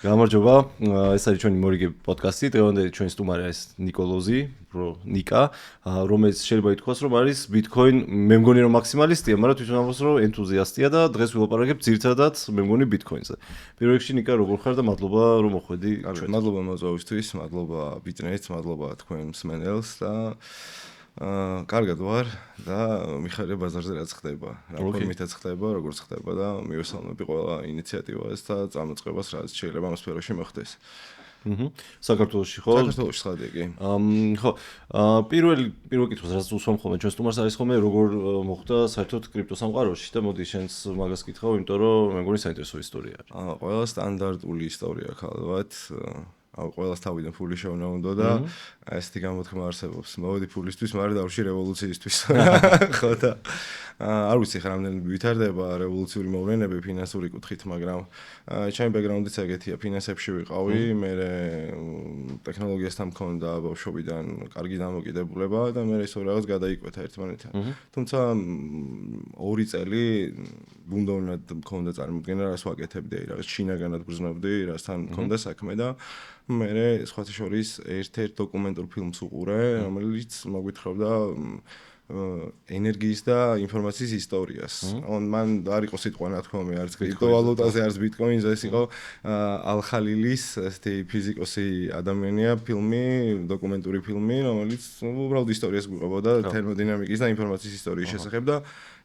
გამარჯობა, ეს არის ჩვენი მორიგი პოდკასტი. დღევანდელი ჩვენი სტუმარი არის ნიკოლოზი, ნიკა, რომელიც შეიძლება ითქვას, რომ არის Bitcoin, მე მგონი რომ მაქსიმალისტია, მაგრამ თვითონ ამბობს რომ ენთუზიასტია და დღეს ვილაპარაკებ ძირითადად მე მგონი Bitcoin-ზე. პირველ რიგში ნიკა, როგორ ხარ და მადლობა რომ მოხვედი ჩვენ. მადლობა მოწვევისთვის, მადლობა ბიტნეტს, მადლობა თქვენ მსმენელს და კარგად ვარ და მიხარია ბაზარზე რაც ხდება. რა ფორმითაც ხდება, როგორც ხდება და მივესალმები ყველა ინიციატივას და წამოწყებას, რაც შეიძლება ამ სფეროში მოხდეს. საქართველოში ხო? საქართველოში ხადი კი. ხო, პირველ კითხვას რაც უსვამ ხოლმე ჩვენ სტუმარს არის ხოლმე როგორ მოხდა საერთოდ კრიპტოსამყაროში და მოდი შენს მაგას კითხავ, იმიტომ რომ მე მგონი საინტერესო ისტორია არის. ყველა სტანდარტული ისტორია ხალხად. ყველას თავიდან ფული შეუნა უნდა და ესეთი გამოთქმა არსებობს. მოვედი ფულისთვის, მაგრამ დავში რევოლუციისთვის. ხო და არ ვიცი ხა რამდენად ვითარდება რევოლუციური მოვლენები ფინანსური კუთხით, მაგრამ ჩემი ბექგრაუნდიც ეგეთია, ფინანსებში ვიყავი, მე ტექნოლოგიასთან მქონდა ბავშვობიდან კარგი დამოკიდებულება და მე ისო რაღაც გადაიკვეთა ერთმანეთთან. თუმცა 2 წელი ბუნდოვნად მქონდა წარმოდგენა, რას ვაკეთებდი, რაღაც ჩინაგანად გრძნობდი, რასთან მქონდა საქმე და მე სხვათა შორის ერთ-ერთ დოკუმენტურ ფილმს უყურე, რომელიც მოგვითხრობდა ენერგიის და ინფორმაციის ისტორიას. მან არ იყო სიტყვა ნათქვამი არც კრიპტოვალუტაზე, არც ბიტკოინზე, ეს იყო ალ-ხალილის ესეთი ფიზიკოსი ადამიანია, ფილმი, დოკუმენტური ფილმი, რომელიც უბრალოდ ისტორიას გვიყვებოდა თერმოდინამიკის და ინფორმაციის ისტორიის შესახებ და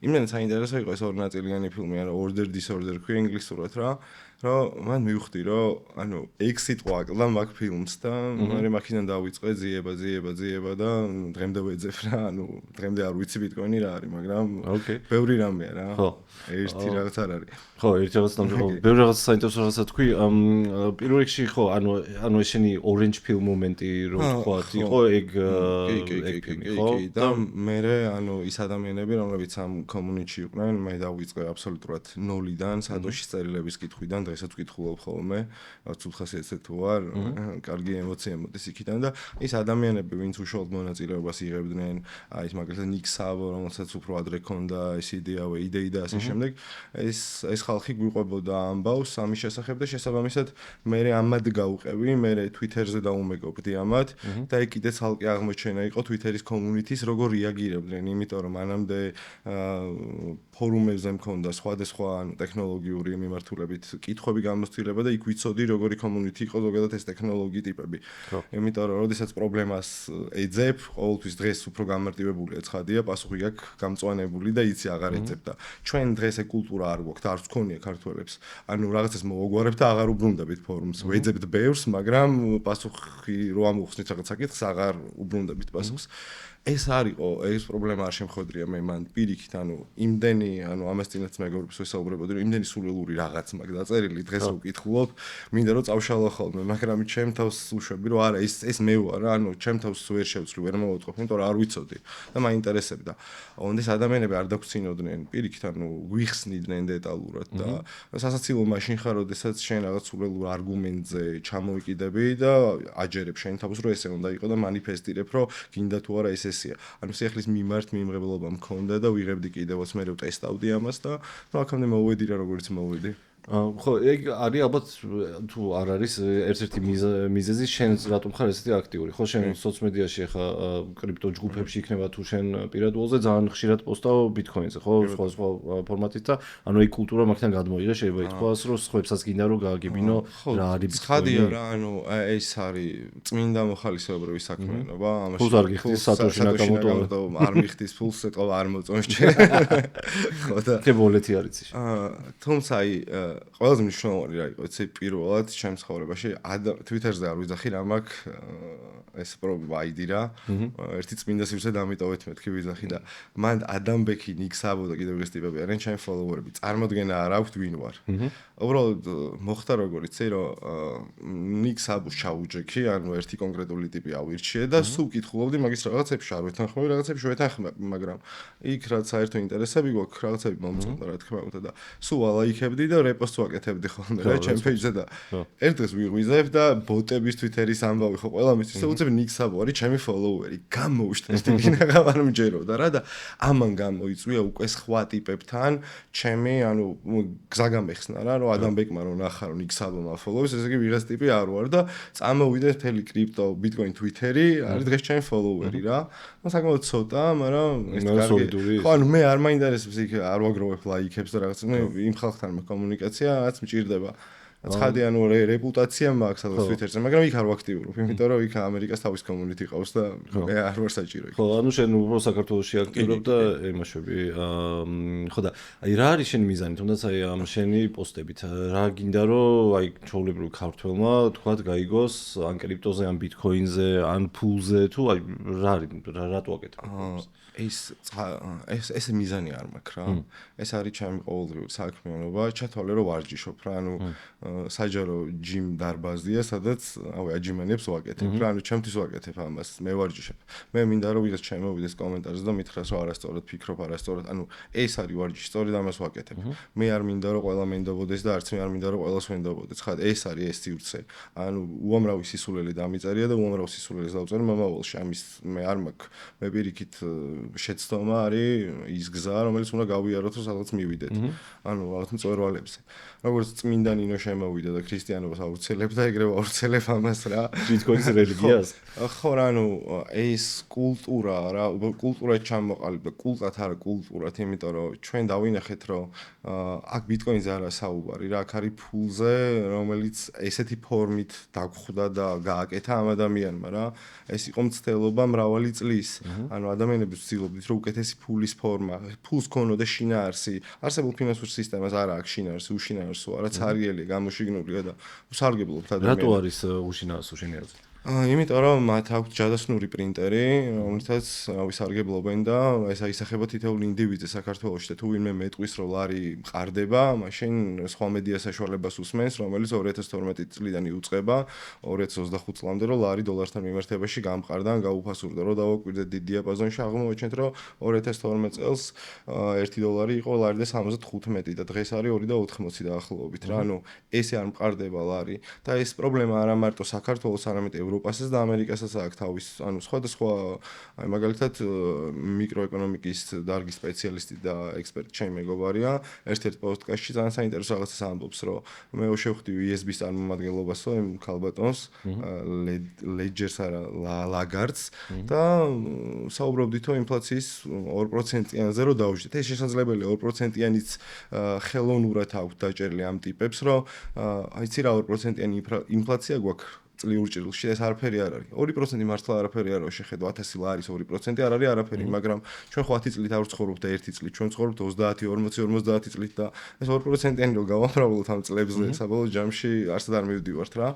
იმდენად საინტერესო იყო ეს 2 ნაწილიანი ფილმი, ანუ order disorder ქვია ინგლისურად რა. რომ მან მივხვდი რომ ანუ ეგ სიტყვა აკლდა მაგ ფილმს და მე მაქინან დავიწყე ძიება და დღემდე ვეძებ რა ანუ დღემდე არ ვიცი ბიტკოინი რა არის მაგრამ ბევრი რამეა რა ერთი რაღაც არ არის ხო ერთი რაღაც ნამდვილად ბევრი რაღაც საინტერესო რაღაცა თქვი პირველ რიგში ხო ანუ ესენი orange pill მომენტი რომ თქვა იყო ეგ კი და მე ანუ ის ადამიანები რომლებიც ამ community-ში იყვნენ მე დავიწყე აბსოლუტურად ნოლიდან სადოში წერილების კითხვიდან დღესაც ვკითხულობ ხოლმე, რაც უხასიათეთ თუ არ, კარგი ემოცია მოდის იქიდან და ის ადამიანები, ვინც უშუალოდ მონაწილეობას იღებდნენ, აი ეს მაგალითად ნიქსავო, რომელსაც უფრო ადრე ქონდა ეს იდეი და ასე შემდეგ, ეს ხალხი გვიყვებოდა ამბავს ამის შესახებ და შესაბამისად მე ამად გავუყევი, მე Twitter-ზე დაუმეგობრდი ამათ და ეგ კიდე ცალკე აღმოჩენა იყო Twitter-ის community-ს როგორ რეაგირებდნენ, იმიტომ რომ მანამდე ფორუმებზე მქონდა სხვადასხვა ანუ ტექნოლოგიური მიმართულებით კითხვები გამოსცილება და იქ ვიცოდი როგორი community იყო ზოგადად ეს ტექნოლოგიი ტიპები. იმიტომ რომ როდესაც პრობლემას ეძებ, ყოველთვის დღეს უფრო გამარტივებულია ცხადია, პასუხი აქვს გამწვანებული და იცი აღარ ეძებ და ჩვენ დღეს ეს კულტურა არ გვაქვს და არც გქონია ქართველებს. ანუ რაღაცას მოვაგვარებთ და აღარ უბრუნდებით ფორუმს. ვეძებთ ბევრს, მაგრამ პასუხი რო ამოხსნით რაღაც საკითხს, აღარ უბრუნდებით პასუხს. ეს არისო, ეს პრობლემა არ შემხოდრია მე მან პირიქით, ანუ იმდენი, ანუ ამასთანაც მეგობრებს ვესაუბრებოდი, რომ იმდენი სულელური რაღაც მაგ დაწერილი დღეს ვკითხულობ, მინდა რომ წავშალო ხოლმე, მაგრამ ჩემ თავს უშვები, რომ არა, ეს მე ვარ, ანუ ჩემ თავს ვერ შევცვლი, ვერ მოვაწყობ, იმიტომ რომ არ ვიცოდი და მაინტერესებდა. ონდეს ადამიანები არ დაგვრცინოდნენ პირიქით, ანუ ვიხსნიდნენ დეტალურად და სასაცილო მაშინ ხარ, როდესაც შენ რაღაც სულელურ არგუმენტზე ჩამოვიკიდები და აჯერებ შენ თავს, რომ ესე უნდა იყო და მანიფესტირებ, რომ გინდა თუ არა ესეა. ანუ სიახლის მიმართ მიმღებლობა მქონდა და ვიღებდი კიდევაც მე ტესტავდი ამას და აქამდე მოვედი რა როგორც მოვედი. ხო, ეგ არის ალბათ თუ არ არის ერთ-ერთი მიზეზი შენ რატომ ხარ ესეთი აქტიური. ხო, შენ სოციომედიაში ხა კრიპტო ჯგუფებში იქნება თუ შენ პირადულზე ძალიან ხშირად პოსტავ ბიტკოინზე, ხო, სხვა ფორმატით და ანუ ეგ კულტურა მაგთან გადმოიღე, შეიძლება ითქვას, რომ სხვებსაც გინდა რომ გააგებინო რა არის ბიტკოინი. ხადია რა, ანუ ეს არის წმინდა მოხალისეობრივი საქმიანობა, ამაში. ფულს არ გიხდის სატოში ნაკამოტო, არ მიხდის ფულს, ეტყობა არ მოწონს ჯერ. ხო და კებოლეთი არის ის. თუმცა აი ყველაზე მნიშვნელოვანი რა იყო, იცი პირველად ჩემ ცხოვრებაში Twitter-ზე არ ვიძახი რა მაქვს ეს პროვაიდი რა. ერთი წმინდა სივრცე დამიტოვეთ მეთქი ვიძახი და მან ადამბექი ნიქსავო და კიდევ ეს ტიპები არიან ჩემი ფოლოვერები. წარმოდგენა არ აქვს ვინ ვარ. უბრალოდ მოხდა როგორ იცი რომ ნიქსავოს ჩაუჯექი, ანუ ერთი კონკრეტული ტიპი ავირჩიე და სულ კითხულობდი მაგის რაღაცებში არ ვეთანხმები, რაღაცებში ვეთანხმები, მაგრამ იქ რაც საერთო ინტერესები გვაქვს, რაღაცები მომწონდა რა თქმა უნდა და სულ ალაიქებდი და პოსტს ვაკეთებდი ხოლმე რა ჩემ პეიჯზე და ერთ დღეს ვიღვიძებ და ბოტების Twitter-ის ამბავი ხო ყველა მისთვის და უცებ ნიქსაბო არის ჩემი ფოლოუერი გამოუშტესდი ვინაღა არ მჯეროდა რა და ამან გამოიწვია უკვე სხვა ტიპებთან ჩემი ანუ გზა გამეხსნა რა რომ ადამ ბეკმა რომ ნახა რომ ნიქსაბო მაფოლოვის ესე იგი ვიღაც ტიპი არ ვარ და წამოვიდა მთელი კრიპტო ბიტკოინ Twitter-ი არის დღეს ჩემი ფოლოუერი რა ну საკმაოდ ცოტა მაგრამ ეს კარგი ხო ანუ მე არ მაინტერესებს იქ არ ვაგროვებ ლაიქებს და რაღაც იმ ხალხთან კომუნიკაცია რაც მჭირდება ცხადი ანუ რეპუტაცია მაქვს სადღაც Twitter-ზე მაგრამ იქ არ ვაქტიურობ იმიტომ რომ იქ ამერიკას თავის community ყავს და მე არ ვარ საჭირო იქ ხო ანუ შენ უფრო საქართველოში აქტიურობ და იმაშვები ხო და აი რა არის შენი მიზანი თუნდაც აი ამ შენი პოსტებით რა გინდა რომ აი ჩვეულებრივ ქართველმა თქვათ გაიგოს ან კრიპტოზე ან ბიტკოინზე ან ფულზე თუ აი რა არის რატო აკეთებ ეს მიზანი არ მაქვს რა ეს არის ჩემი ყოველდღიური საქმიანობა ჩათვალე რომ ვარჯიშობ რა ანუ საჯარო ჯიმ დარბაზია სადაც ავე აჯიმანებს ვაკეთებ რა ანუ ჩემთვის ვაკეთებ ამას მე ვარჯიშობ მე მინდა რომ ვიღაც შემოვიდეს კომენტარზე და მითხრას რომ არასწორად ფიქრობ არასწორად ანუ ეს არის ვარჯიში სწორედ ამას ვაკეთებ მე არ მინდა რომ ყველა მენდობოდეს და არც მე არ მინდა რომ ყველას ვენდობოდეს ხა ეს არის ეს სივრცე ანუ უამრავი სისულელი დამიწერია და უამრავ სისულელს დავწერ მომავალში ამის მე არ მაქვს მე პირიქით შეცდომა არის ის გზა რომელიც უნდა გავიაროთ რომ სადღაც მივიდეთ ანუ რაღაც მწვერვალებზე როგორც წმინდა ნინო შემოვიდა და ქრისტიანობას აუცელებ და ეგრევე აუცელებ ამას რა ბიტკოინის რელიგიას ხო რა ანუ ეს კულტურა რა კულტურა ჩამოყალიბდა კულტად არა კულტურად იმიტომ რომ ჩვენ დავინახეთ რომ აქ ბიტკოინზე არა საუბარი რა აქ არის ფულზე რომელიც ესეთი ფორმით დაგხვდა და გააკეთა ამ ადამიანმა რა ეს იყო მცდელობა მრავალი წლის ანუ ადამიანები ვცდილობდით რომ უკეთესი ფულის ფორმა ფულს ქონოდა შინაარსი არსებულ ფინანსურ სისტემას არა აქვს შინაარსი უშინაარსო არა ცარიელი გამოშიგნულია და უსარგებლობთ ადამიანებს რატო არის უშინაარსო შინაარსი იმიტომ რომ მათ აქვს ჯადოსნური პრინტერი, რომელთაც ვისარგებლობენ და ეს აისახება თითოეულ ინდივიდზე საქართველოში და თუ ვინმე მეტყვის რომ ლარი მყარდება, მაშინ სხვა მედია საშუალებას უსმენს, რომელიც 2012 წლიდან იუწყება 2025 წლამდე რომ ლარი დოლართან მიმართებაში გამყარდა ან გაუფასურდა. რომ დავაკვირდეთ დიდ დიაპაზონში აღმოჩნდეთ რომ 2012 წელს 1 დოლარი იყო ლარი და 75 და დღეს არის 2.80 დაახლოებით რა. ანუ ესე არ მყარდება ლარი და ეს პრობლემა არა მარტო საქართველოს, არამედ ევროპასაც და ამერიკასაც აქვს თავის, ანუ სხვადასხვა, აი მაგალითად მიკროეკონომიკის დარგის სპეციალისტი და ექსპერტი ჩემი მეგობარია, ერთ-ერთ პოდკასტში ძალიან საინტერესო რაღაცას ამბობს, რომ მე შევხვდი USB-ს წარმომადგენლობასო, იმ ქალბატონს, ლეჯერს არა, ლაგარდს და საუბრობდით რომ ინფლაციის 2%-იანზე რომ დავუშვით. ეს შესაძლებელია 2%-იანიც ხელოვნურად აქვს დაჭერილი ამ ტიპებს, რომ აიცი რა 2%-იანი ინფლაცია გვაქვს წლიურ ჭრილში ეს არაფერი არ არის. 2% მართლა არაფერი არ არის, შეხედო 1000 ლარის 2% არ არის არაფერი, მაგრამ ჩვენ ხო 10 წლით არ ვცხოვრობთ და 1 წლით, ჩვენ ვცხოვრობთ 30, 40, 50 წლით და ეს 2%-იანი რო გავამრავლოთ ამ წლებზე, საბოლოო ჯამში არსად არ მივდივართ რა.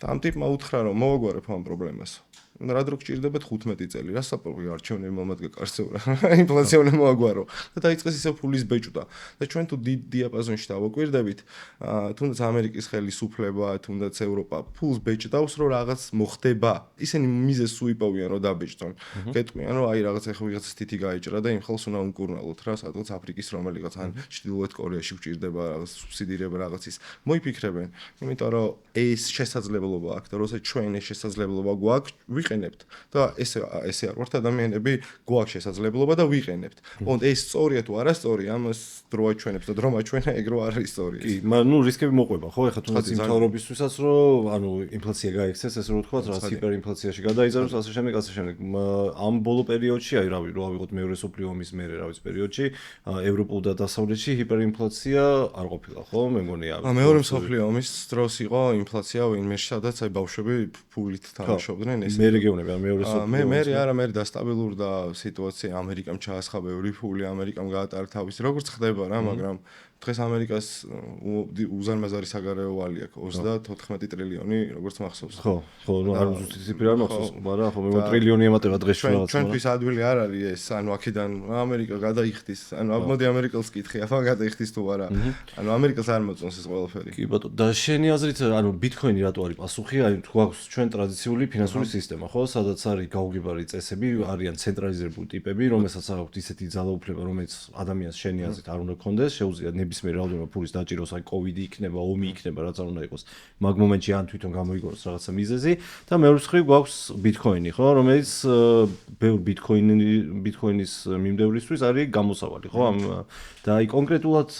და ამ ტიპმა უთხრა რომ მოვაგვარებ ამ პრობლემას. რა დრო გჭირდება 15 წელი რა საპრობი არჩევნები მომადგა კარსეურა ინფლაცია უნდა მოაგვარო და დაიწყეს ისე ფულის ბეჭდა და ჩვენ თუ დიდ დიაპაზონში დავაკვირდებით თუნდაც ამერიკის ხელისუფლება თუნდაც ევროპა ფულს ბეჭდავს რომ რაღაც მოხდება ისინი მიზეს უიპოვიან რომ დაბეჭდონ გეტყვიან რომ აი რაღაც ახლა ვიღაცას თითი გაიჭრა და იმ ხელს უნდა უკურნალოთ რა სადღაც აფრიკის რომელიღაც ან ჩრდილოეთ კორეაში გჭირდება რაღაც სუბსიდირება რაღაცის მოიფიქრებენ იმიტომ რომ ეს შესაძლებლობა აქვს და როცა ჩვენ ეს შესაძლებლობა გვაქვს ვიყენებთ და ესე არ ვართ ადამიანები გვაქვს შესაძლებლობა და ვიყენებთ. ოღონდ ეს სწორია თუ არასწორია ამას დრო აჩვენებს და დრო მაჩვენა ეგ რო არ არის სწორია. კი, მაგრამ ნუ რისკები მოყვება ხო ეხლა თუნდაც იმ თავრობისთვისაც რომ ანუ ინფლაცია გაიქცეს ესე რომ ვთქვათ რაღაც ჰიპერინფლაციაში გადაიზარდოს ასე შემდეგ ამ ბოლო პერიოდში აი რავი რო ავიღოთ მეორე სოფლიო ომის მერე რა ვიცი პერიოდში ევროპულ და დასავლეთში ჰიპერინფლაცია არ ყოფილა ხო მე მგონია მეორე სოფლიო ომის დროს იყო ინფლაცია ვინმე სადაც აი ბავშვები ფულით თამაშობდნენ ეს მე რეგიონები ან მეორე სოფლიო მე არა მე დასტაბილურდა სიტუაცია ამერიკამ ჩაასხა ბევრი ფული ამერიკამ გაატარა თავის როგორც ხდება რა მაგრამ დღეს ამერიკას უზარმაზარი საგარეო ვალი აქვს 34 ტრილიონი როგორც მახსოვს ხო ნუ არ ზუსტი ციფრი არ მახსოვს მაგრამ ხო მე ტრილიონი ემატება დღეს რაღაც ჩვენთვის ადვილი არ არის ეს ანუ აქედან ამერიკა გადაიხდის ანუ მოდი ამერიკელს კითხე ახლა გადაიხდის თუ არა ანუ ამერიკას არ მოწონს ეს ყველაფერი კი ბატონო და შენი აზრით ანუ ბიტკოინი რატო არის პასუხი აი თუ აქვს ჩვენ ტრადიციული ფინანსური სისტემა ხო სადაც არის გაუგებარი წესები არიან ცენტრალიზებული ტიპები რომელსაც აქვს ისეთი ძალაუფლება რომელიც ადამიანს შენი აზრით არ უნდა ქონდეს შეუძლია ნებისმიერ რაოდენობა ფულის დაჭიროს, აი კოვიდი იქნება, ომი იქნება, რაც არ უნდა იყოს. მაგ მომენტში ან თვითონ გამოიგონოს რაღაცა მიზეზი და მეორე მხრივ გვაქვს ბიტკოინი, ხო, რომელიც ბევრ ბიტკოინის მიმდევრისთვის არის გამოსავალი, ხო? და აი კონკრეტულად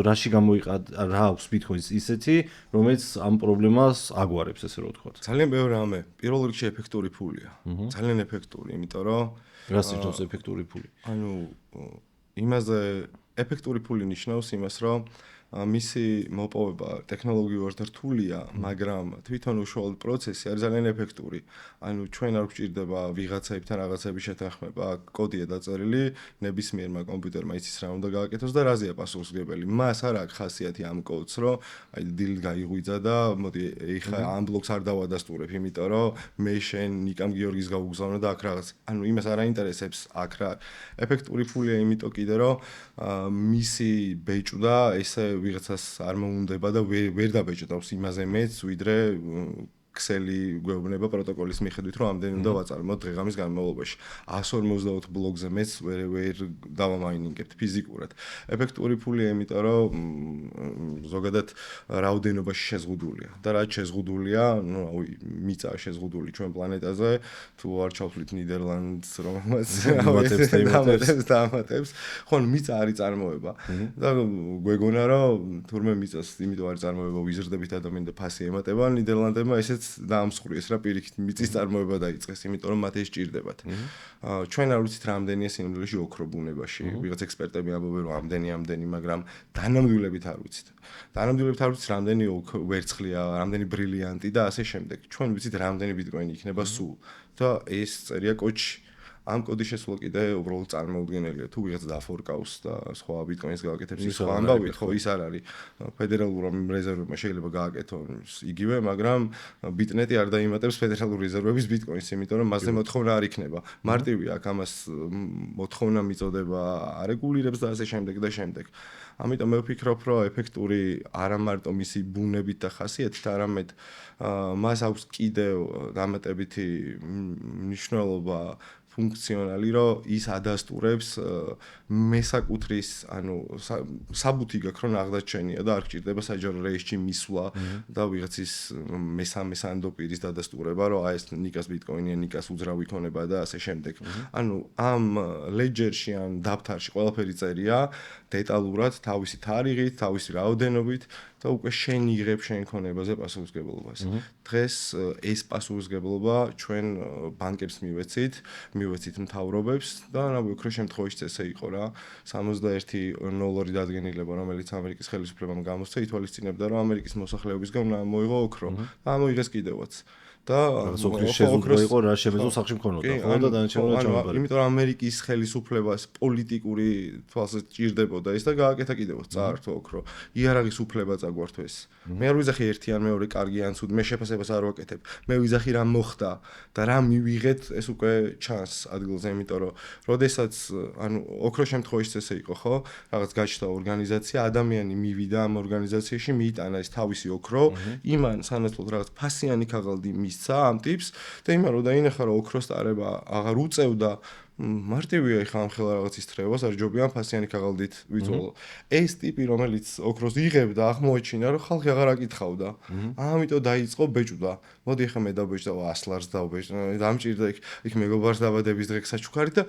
რაში გამოიყადა, რა აქვს ბიტკოინს ისეთი, რომელიც ამ პრობლემას აგვარებს, ესე რომ ვთქვათ. ძალიან ბევრი რამე. პირველ რიგში ეფექტური ფულია. ძალიან ეფექტური, იმიტომ რომ რას ნიშნავს ეფექტური ფული? ანუ იმაზე ეფექტური ფული ნიშნავს იმას, რომ მისი მოპოვება ტექნოლოგიურად რთულია, მაგრამ თვითონ უშუალოდ პროცესი არის ძალიან ეფექტური. ანუ ჩვენ არ გვჭირდება ვიღაცაებთან რაღაცების შეთანხმება, კოდია დაწერილი, ნებისმიერმა კომპიუტერმა იცის რა უნდა გააკეთოს და რაზეა პასუხისმგებელი. მას არ აქვს ხასიათი ამ კოდს, რომ აი დილით გაიღვიძა და მოდი ეხა ამ ბლოკს არ დავადასტურებ, იმიტომ რომ მე შენ ნიკამ გიორგის გავუგზავნო და აქ რაღაც. ანუ იმას არ აინტერესებს აქ რა. ეფექტური ფულია იმიტომ კიდე რომ მისი ბეჭდა ესე ვიღაცას არ მოუნდება და ვერ დაბეჭდავს იმაზე მეც ვიდრე ქსელი გვეუბნება პროტოკოლის მიხედვით რომ ამდენი უნდა ვაწარმოოთ დღე-ღამის განმავლობაში 154 ბლოკზე მეც ვერ დავამაინინგებთ ფიზიკურად ეფექტური ფულია იმიტომ რომ ზოგადად რაოდენობაში შეზღუდულია და რაც შეზღუდულია ნუ რავი მიწაა შეზღუდული ჩვენ პლანეტაზე თუ არ ჩავთვლით ნიდერლანდს რომელმაც დამატებს ხო მიწა არის წარმოება და გვეგონა რომ თურმე მიწას იმიტომ არის წარმოება ვიზრდებით ადამიანი და ფასი ემატება ნიდერლანდებმა ესეც დაამსხვრიეს რა პირიქით მიწის წარმოება დაიწყეს იმიტომ რომ მათ ეს ჭირდებათ ჩვენ არ ვიცით რამდენია სინამდვილეში ოქრო ბუნებაში ვიღაც ექსპერტები ამბობენ რომ ამდენი მაგრამ დანამდვილებით არ ვიცით რამდენი ვერცხლია რამდენი ბრილიანტი და ასე შემდეგ ჩვენ ვიცით რამდენი ბიტკოინი იქნება სულ და ეს წერია კოდში ამ კოდის შესვლა კიდე უბრალოდ წარმოუდგენელია თუ ვიღაც დაფორკავს და სხვა ბიტკოინს გააკეთებს ის სხვა ამბავი ხო ის არ არის ფედერალურ რეზერვებმა შეიძლება გააკეთოს იგივე მაგრამ ბიტნეტი არ დაიმატებს ფედერალურ რეზერვების ბიტკოინს იმიტომ რომ მასზე მოთხოვნა არ იქნება მარტივია აქ ამას მოთხოვნა მიწოდება არეგულირებს და ასე შემდეგ და შემდეგ ამიტომ მე ვფიქრობ რომ ეფექტური არა მარტო მისი ბუნებით და ხასიათით არამედ მას აქვს კიდევ დამატებითი მნიშვნელობა ფუნქციონალი რომ ის ადასტურებს მესაკუთრის ანუ საბუთი გაქვს რომ აღდაჩენია და არ გჭირდება საჯარო რეისში მისვლა და ვიღაცის მესამე სანდო პირის დადასტურება რომ აი ეს ნიკას ბიტკოინია ნიკას უძრავი იქნება და ასე შემდეგ ანუ ამ ლეჯერში ან დაფთარში ყველაფერი წერია დეტალურად თავისი თარიღით თავისი რაოდენობით და უკვე შენ იღებ შენ ქონებაზე პასუხისმგებლობას. დღეს ეს პასუხისმგებლობა ჩვენ ბანკებს მივეცით მთავრობებს და რავი უფრო შემთხვევაში ესე იყო რა 61 დადგენილება რომელიც ამერიკის ხელისუფლებამ გამოსცა ითვალისწინებდა რომ ამერიკის მოსახლეობისგან უნდა მოიღო ოქრო და ამოიღეს კიდევაც. და ოქრო იყო რა შემეძლო სახში მქონოდა ხო და დანარჩენია ჩამოყალიბდა. იმიტომ რომ ამერიკის ხელისუფლებას პოლიტიკური თვალსაზრისით ჭირდებოდა ეს და გააკეთა კიდევაც წაართვა ოქრო. იარაღის უფლება წაგვართვა ეს. მე არ ვიზახი ერთი ან მეორე კარგი ან ცუდი, მე შეფასებას არ ვაკეთებ. მე ვიზახი რა მოხდა და რა მივიღეთ ეს უკვე ჩანს ადგილზე, იმიტომ რომ როდესაც ანუ ოქრო შემთხვევაში ესე იყო ხო? რაღაც გაჩნდა ორგანიზაცია, ადამიანი მივიდა ამ ორგანიზაციაში, მიიტანა ეს თავისი ოქრო, იმან სანაცვლოდ რაღაც ფასიანი ქაღალდი ამ ტიპს და იმან რომ დაინახა რომ ოქროს ტარება აღარ უწევდა მარტივია ხა ამ ხელა რაღაცის თრევას არ ჯობიან ფასიანი ქაღალდით ვიწოლო ეს ტიპი რომელიც ოქროს იღებდა აღმოაჩინა რომ ხალხი აღარ აკითხავდა ამიტომ დაიწყო ბეჭდა მოდი ხა მე დაბეჭდა 100 ლარს დავბეჭდა დამჭირდა იქ მეგობარს დაბადების დღე საჩუქარით და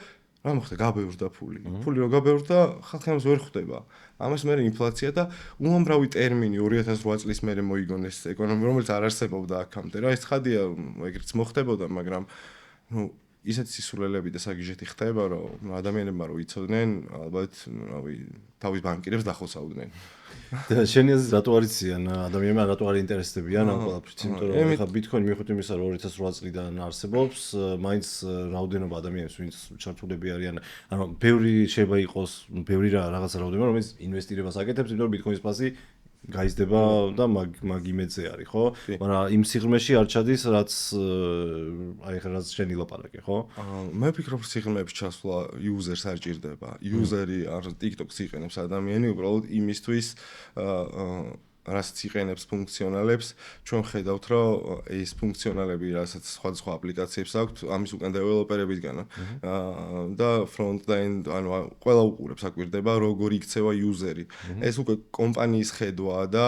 რა მოხდა გაბევრდა ფული რო გაბევრდა ხალხი ამას ვერ ხვდება ამას მე ინფლაცია და უამრავი ტერმინი 2008 წლის მერე მოიგონეს ეკონომიკა რომელიც არ არსებობდა აქამდე რა ეს ხადია ეგრეც მოხდებოდა მაგრამ ნუ ისეთი სისულელები და საგიჟეთი ხდება რომ ადამიანებმა რო იცოდნენ ალბათ რავი თავის ბანკირებს დახოცავდნენ და შენი აზრით რატო არიციან ადამიანებმა რატო არ ინტერესდებიან ამ ყველაფერს იმიტომ რომ ხა ბიტკოინი მიუხედავად იმისა რომ 2008 წლიდან არსებობს მაინც რაოდენობა ადამიანებს ვინც ჩართულები არიან ანუ ბევრი შეიძლება იყოს ბევრი რაღაცა რაოდენობა რომელიც ინვესტირებას აკეთებს იმიტომ რომ ბიტკოინის ფასი გაიზრდება და მაგ იმედზე არის ხო? მაგრამ იმ სიღრმეში არ ჩადის რაც აი ხა რაც შენი ლაპარაკი ხო? მე ვფიქრობ სიღრმეებში ჩასვლა იუზერს არ ჭირდება. იუზერი არ TikTok-ს იყენებს ადამიანი უბრალოდ იმისთვის რასაც იყენებს ფუნქციონალებს, ჩვენ ხედავთ, რომ ეს ფუნქციონალები, რასაც სხვადასხვა აპლიკაციებს აქვთ, ამის უკან დეველოპერებიდან და front-end, ანუ ყველა უყურებს, აკვირდება, როგორ იქცევა იუზერი. ეს უკვე კომპანიის ხედვაა და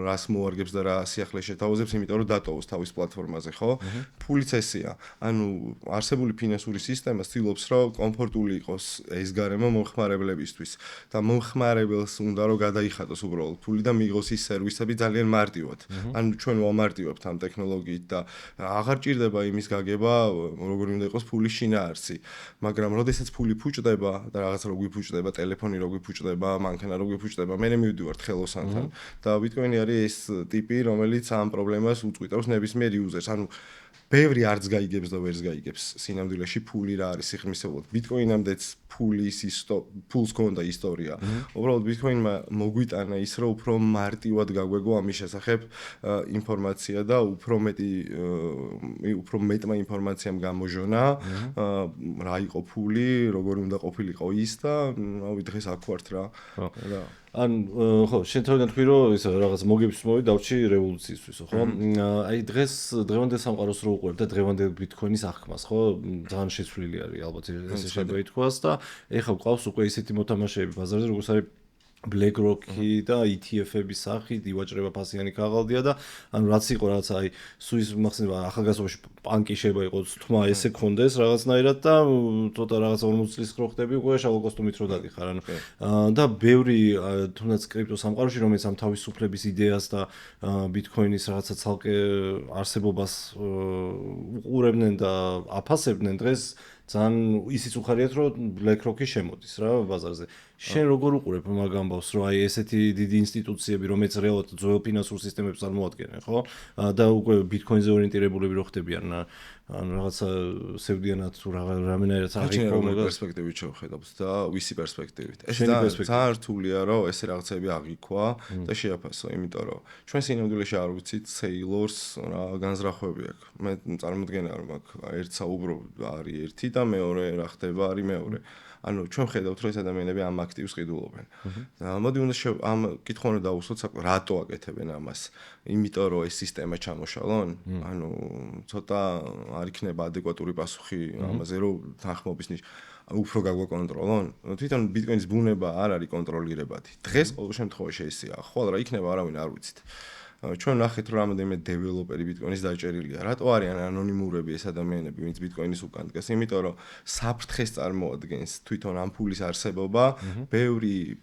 რას მოარგებს და რა სიახლეს შეთავაზებს, იმიტომ რომ დატოვოს თავის პლატფორმაზე, ხო? ფულიც ესეა. ანუ არსებული ფინანსური სისტემა ცდილობს, რომ კომფორტული იყოს ეს გარემო მომხმარებლებისთვის და მომხმარებელს უნდა რომ გადაიხადოს უბრალოდ ფული და მიიღოს ის სერვისები ძალიან მარტივად. ანუ ჩვენ ვამარტივებთ ამ ტექნოლოგიით და აღარ ჭირდება იმის გაგება, როგორი უნდა იყოს ფულის შინაარსი. მაგრამ როდესაც ფული ფუჭდება და რაღაც რო გვიფუჭდება, ტელეფონი რო გვიფუჭდება, მანქანა რო გვიფუჭდება, მე მივდივართ ხელოსანთან და Bitcoin-ი არის ეს ტიპი, რომელიც ამ პრობლემას უწყვეტავს ნებისმიერ იუზერს. ანუ ბევრი არც გაიგებს და ვერც გაიგებს სინამდვილეში ფული რა არის სიღრმისეულად. Bitcoin-ამდეც ფულს ქონდა ისტორია. უბრალოდ Bitcoin-მა მოგვიტანა ის, რომ უფრო მარტივად გაგვეგო ამის შესახებ ინფორმაცია და უფრო მეტმა ინფორმაციამ გამოჟონა რა იყო ფული, როგორი უნდა ყოფილიყო ის და რავი დღეს აქ ვართ რა. ან ხო, შენ თავიდან თქვი რომ ეს რაღაც მოგების დავჭი რევოლუციისთვის, ხო? აი დღევანდელ სამყაროს რო უყურებ და დღევანდელ Bitcoin-ის აღქმას, ხო? ძალიან შეცვლილი არის ალბათ ესე შეიძლება ითქვას და ეხლა გვყავს უკვე ისეთი მოთამაშეები ბაზარზე, როგორც არის BlackRock-ი და ETF-ების სახით ივაჭრება ფასიანი ქაღალდია და ანუ რაც იყო რაღაც აი სუის მახსენდება ახალგაზრდობაში პანკი შეიძლება იყოს თმა ესე კონდეს რაღაცნაირად და ცოტა რაღაც 40 წლის რო ხდები უკვე შავ კოსტუმით რო დადიხარ ანუ და ბევრი თუნდაც კრიპტო სამყაროში რომელიც ამ თავისუფლების იდეას და Bitcoin-ის რაღაცა ცალკე არსებობას უყურებდნენ და აფასებდნენ დღეს ძალიან ისიც უხარიათ რომ BlackRock-ი შემოდის რა ბაზარზე. შენ როგორ უყურებ მაგ ამბავს რომ აი ესეთი დიდი ინსტიტუციები რომელიც რეალურად ძველ ფინანსურ სისტემებს წარმოადგენენ, ხო? და უკვე Bitcoin-ზე ორიენტირებულები რო ხდებიან ან რაღაცა სევდიანად თუ რამენაირად აღიქვა მაგ პერსპექტივით შევხედავთ და ვისი პერსპექტივით. ეს ძალიან რთულია რომ ესე რაღაცები აღიქვა და შეაფასო, იმიტომ რომ ჩვენ სინამდვილეში არ ვიცით Sailors რა განზრახვები აქვს. მე წარმოდგენა რომ აქ ერთ საუბრო არის ერთი და მეორე რა ხდება არის მეორე. ანუ ჩვენ ხედავთ რომ ეს ადამიანები ამ აქტივს ყიდულობენ. მოდი უნდა ამ კითხვა უნდა დავუსვათ რატო აკეთებენ ამას? იმიტომ რომ ეს სისტემა ჩამოშალონ? ანუ ცოტა არ იქნება ადეკვატური პასუხი ამაზე რომ თანხმობის უფრო გაგვაკონტროლონ? თვითონ Bitcoin-ის ბუნება არ არის კონტროლირებადი. დღეს ყოველ შემთხვევაში ესეა. ხოლმე რა იქნება არავინ არ ვიცით. ჩვენ ნახეთ რომ რამოდენიმე დეველოპერი Bitcoin-ის დაჭერილია. რატო არიან ანონიმურები ეს ადამიანები, ვინც Bitcoin-ის უკან დგას? იმიტომ რომ საფრთხეს წარმოადგენს თვითონ ამ ფულის არსებობა ბევრი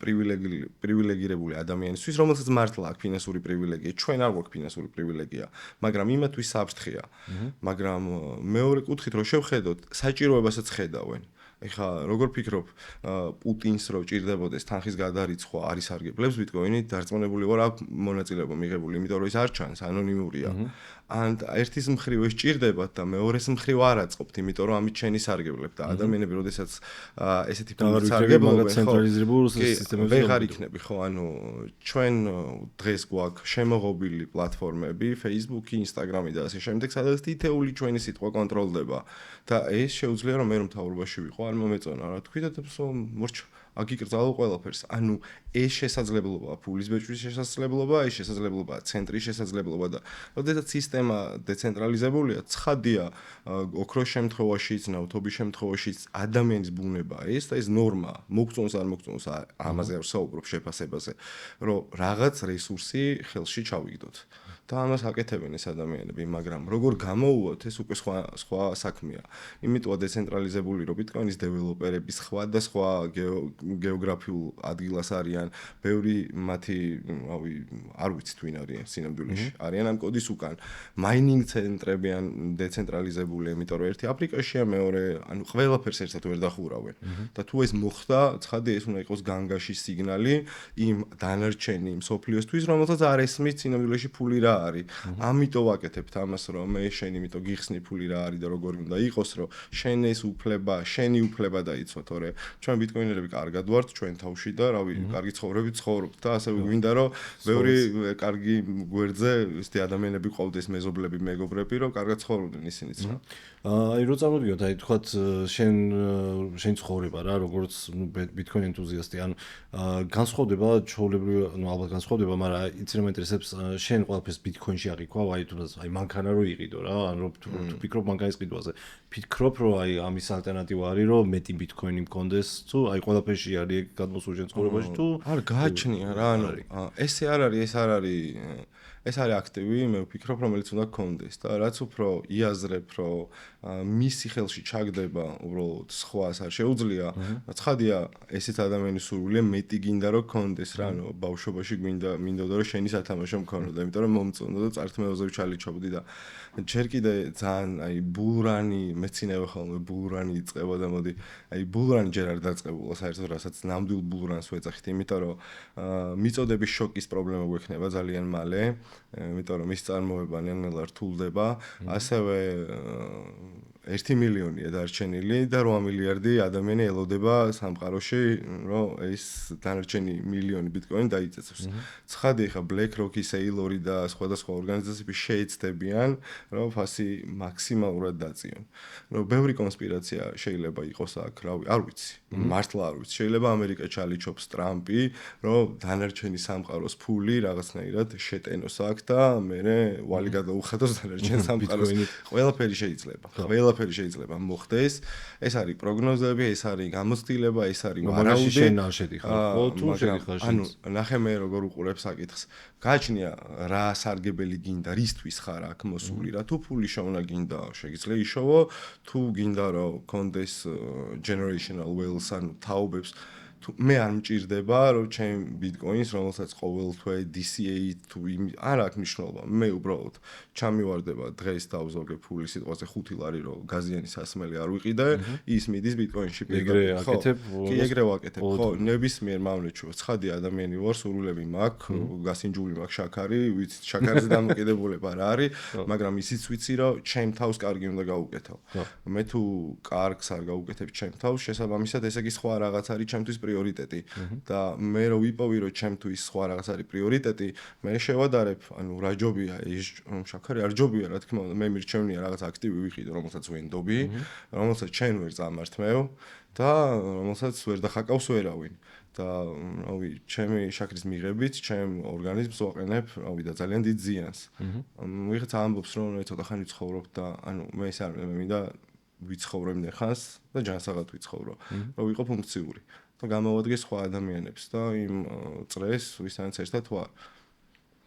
პრივილეგირებული ადამიანისთვის, რომელსაც მართლა აქვს ფინანსური პრივილეგია. ჩვენ არ გვაქვს ფინანსური პრივილეგია, მაგრამ იმათთვის საფრთხეა. მაგრამ მეორე კუთხით რომ შევხედოთ, საჭიროებასაც ხედავენ. ეხლა როგორ ფიქრობ პუტინს რო ჭირდებოდეს თანხის გადარიცხვა არის სარგებლებს Bitcoin-ით დარწმუნებული ვარ აქვს მონაწილეობა მიღებული, იმიტომ რომ ის არ ჩანს, ანონიმურია. ან ერთის მხრივ ეს ჭირდებათ და მეორეს მხრივ არ აწყობთ, იმიტომ რომ ამით შენი სარგებლებ და ადამიანები როდესაც ესეთი ფუნქცია სარგებლობენ, ცენტრალიზებულ სისტემებში ვეღარ იქნები, ხო, ანუ ჩვენ დღეს გვაქვს შემოღობილი პლატფორმები, Facebook-ი, Instagram-ი და ასე შემდეგ, სადაც თითეული ჩვენი სიტყვა კონტროლდება და ეს შეუძლია რომ მე რომ მთავრობაში ვიყო, არ მომეწონა რა თქვი და მორჩა აქ იკრძალო ყველაფერს. ანუ ეს შესაძლებლობა, ფულის ბეჭვრის შესაძლებლობა, ეს შესაძლებლობა, ცენტრის შესაძლებლობა და როდესაც სისტემა დეცენტრალიზებულია, ცხადია, ოქროს შემთხვევაშიც, ნავთობის შემთხვევაშიც ადამიანის ბუნება ეს და ეს ნორმა, მოგწონს არ მოგწონს, ამაზე არ ვსაუბრობ შეფასებაზე, რომ რაღაც რესურსი ხელში ჩავიგდოთ. და ამას აკეთებენ ეს ადამიანები, მაგრამ როგორ გამოუვოთ, ეს უკვე სხვა საქმეა. იმიტომა დეცენტრალიზებული რომ Bitcoin-ის დეველოპერები სხვა გეოგრაფიულ ადგილას არიან, ბევრი მათი, რავი, არ ვიცით ვინ არიან სინამდვილეში. არიან ამ კოდის უკან. მაინინგ ცენტრები ან დეცენტრალიზებული, იმიტომ რომ ერთი აფრიკაშია, მეორე, ანუ ყველაფერს ერთად ვერ დახურავენ. და თუ ეს მოხდა, ცხადია ეს უნდა იყოს განგაში სიგნალი იმ დანარჩენი მსოფლიოსთვის, რომელსაც არ ესმის სინამდვილეში ფული რა არის. ამიტომ ვაკეთებთ ამას, რომ მე შენ იმიტომ გიხსნი ფული რა არის და როგორ უნდა იყოს, რომ შენ ეს შენი უფლება დაიცვა, თორე ჩვენ ბიტკოინერები კარგად ვართ ჩვენ თავში და რავი, კარგი ცხოვრებით ცხოვრობთ და ასევე გვინდა რომ ბევრი კარგი გვერდზე ისეთი ადამიანები ყავდეს მეზობლები, მეგობრები, რომ კარგად ცხოვრობდნენ ისინიც რა. აი რო წარმოვიდგინოთ, აი თქვათ შენ ცხოვრება რა, როგორც ბიტკოინ ენთუზიასტი, ანუ განსხვავდება ჩვეულებრივ, ალბათ განსხვავდება, მაგრამ იცი რა მაინტერესებს, შენ ყველაფერს ბიტკოინში აღიქვა, აი თუნდაც აი მანქანა რო იყიდო რა, ანუ თუ ფიქრობ მანქანის ყიდვაზე, ფიქრობ რომ აი ამის ალტერნატივა არის, რომ მეტი ბიტკოინი მქონდეს, თუ აი ყველაფერში არის გადმოსული შენ ცხოვრებაში თუ არ გააჩნია რა, ანუ ესე არ არის, ეს არის აქტივი, მე ვფიქრობ, რომელიც უნდა გქონდეს და რაც უფრო იაზრებ, რომ მისი ხელში ჩაგდება, უბრალოდ სხვას არ შეუძლია, ცხადია, ესეთ ადამიანის სურვილია მეტი გინდა რომ გქონდეს რა, ანუ ბავშვობაში მინდოდა რომ შენი სათამაშო მქონოდა, იმიტომ რომ მომწონდა და წართმევაზე ჩალიჩობდი და ჯერ კიდე ძალიან აი ბულრანი მეცინავე ხოლმე ბულრანი იწყება და მოდი აი ბულრანი ჯერ არ დაწყებულა საერთოდ რასაც ნამდვილ ბულრანს ვეძახით, იმიტომ რომ მიწოდების შოკის პრობლემა გვექნება ძალიან მალე, იმიტომ რომ ის წარმოება ნელ-ნელა რთულდება, ასევე 1 მილიონია დარჩენილი და 8 მილიარდი ადამიანი ელოდება სამყაროში, რომ ეს დანარჩენი მილიონი ბიტკოინი დაიწესოს. ცხადია, ხა BlackRock-ი, Saylor-ი და სხვადასხვა ორგანიზაციები შეეცდებიან, რომ ფასი მაქსიმალურად დაწიონ. რომ ბევრი კონსპირაცია შეიძლება იყოს აქ, რავი, არ ვიცი. მართლა არ ვიცი. შეიძლება ამერიკა ჩალიჩობს ტრამპი, რომ დანარჩენი სამყაროს ფული რაღაცნაირად შეტენოს აქ და მერე ვალი გადაუხადოს დანარჩენ სამყაროს. ყველაფერი შეიძლება. ყველაფერი შეიძლება მოხდეს. ეს არის პროგნოზები, ეს არის გამოცდილება, ეს არის ვარაუდი. შენ არ შედიხარ, ხო თუ შედიხარ შენ? ანუ ნახე მე როგორ უყურებ საკითხს. გააჩნია რა სარგებელი გინდა, რისთვის ხარ აქ მოსული, რა თუ ფული შოვნა გინდა, შეგიძლია იშოვო, თუ გინდა რომ კონდეს generational wealth ან თაობებს მე არ მჭირდება რომ ჩემ ბიტკოინს რომელსაც ყოველთვე DCA თუ არ აქვს მნიშვნელობა, მე უბრალოდ ჩამივარდება დღეს დავზოგე ფული სიტყვაზე 5 ლარი რომ გაზიანი სასმელი არ ვიყიდე, ის მიდის ბიტკოინში ეგრე აკეთებ, კი ეგრე ვაკეთებ, ხო, ნებისმიერ მავნეჩვევა, ცხადი ადამიანი ვარ, სურვილები მაქვს, გასინჯული მაქვს შაქარი, ვიცი შაქარზე დამოკიდებულება რა არის, მაგრამ ისიც ვიცი რომ ჩემ თავს კარგი უნდა გავუკეთო. მე თუ კარგს არ გავუკეთებ ჩემ თავს, შესაბამისად ეს იგი სხვა რაღაც არის ჩემთვის პრიორიტეტი და მე რო ვიპოვი რომ ჩემთვის სხვა რაღაც არის პრიორიტეტი, მე შევადარებ, ანუ რა ჯობია ეს შაქარი არ ჯობია რა თქმა უნდა, მე მირჩევნია რაღაც აქტივი ვიყიდო, რომელსაც ვენდობი, რომელსაც ჩვენ ვერ წამართმევ და რომელსაც ვერ დახაკავს ვერავინ. და რავი, ჩემი შაქრის მიღებით, ჩემ ორგანიზმს ვაყენებ, რავი და ძალიან დიდ ზიანს. ვიღაცა ამბობს რომ მე ცოტა ხანი ვცხოვრობ და ანუ მე ეს არ მინდა ვიცხოვრებდე ხანს და ჯანსაღად ვიცხოვრო, რომ ვიყო ფუნქციური. და გამოვადგე სხვა ადამიანებს და იმ წრეს ვისაც ერთად ვარ.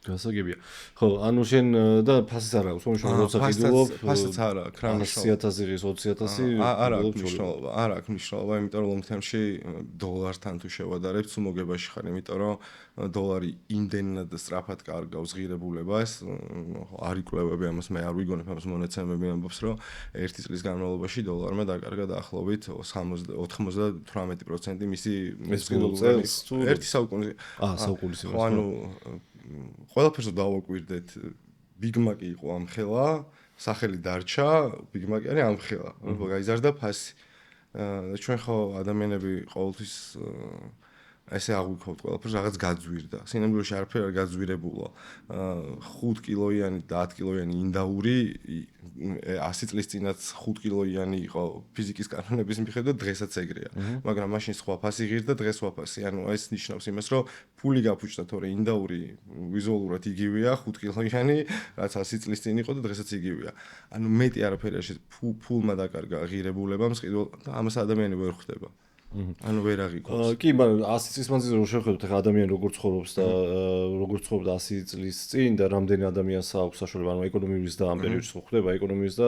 გასაგებია. ხო, ანუ შენ და ფასიც არ აქვს, რომ როცა ყიდულობ, ფასიც არ აქვს, რა მნიშვნელობა? 100,000 ღირს 20,000 არ აქვს მნიშვნელობა, არ აქვს მნიშვნელობა, იმიტომ რომ long term-ში დოლართან თუ შევადარებ, თუ მოგებაში ხარ, იმიტომ რომ დოლარი იმდენად სწრაფად კარგავს ღირებულებას, არ იკვლევები ამას, მე არ ვიგონებ ამას მონაცემები ამბობს, რომ 1 წლის განმავლობაში დოლარმა დაკარგა დაახლოებით 98% მისი წელს თუ 1 საუკუნეზე. საუკუნის ხო, ანუ ყველაფერს დავაკვირდეთ. Big Mac იყო ამხელა, სახელი დარჩა, Big Mac არის ამხელა. გაიზარდა ფასი. და ჩვენ ხო ადამიანები ყოველთვის ესე აღვიქოთ ყველაფერს რაღაც გაძვირდა. სინამდვილეში არაფერი არ გაძვირებულა. 5 კილოიანი და 10 კილოიანი ინდაური 100 წლის წინაც 5 კილოიანი იყო ფიზიკის კანონების მიხედვით, დღესაც ეგრეა. მაგრამ მაშინ სხვა ფასი ღირდა, დღეს სხვა ფასი. ანუ ეს ნიშნავს იმას, რომ ფული გაფუჭდა, თორე ინდაური ვიზუალურად იგივეა, 5 კილოიანი, რაც 100 წლის წინ იყო და დღესაც იგივეა. ანუ მეტი არაფერი არ ფულმა დაკარგა ღირებულება, მსყიდველ და ამას ადამიანი ვერ ხვდება. ანუ ვერ აღიქვას. კი, მაგრამ 100 წლის მანძილზე რო შევხედოთ, ხა ადამიანი როგორ ცხოვრობს და როგორ ცხოვრობდა 100 წლის წინ და რამდენი ადამიანს აქვს საშუალება, ანუ ეკონომიკის და ამ პერიოდში ხო ხდება ეკონომიკის და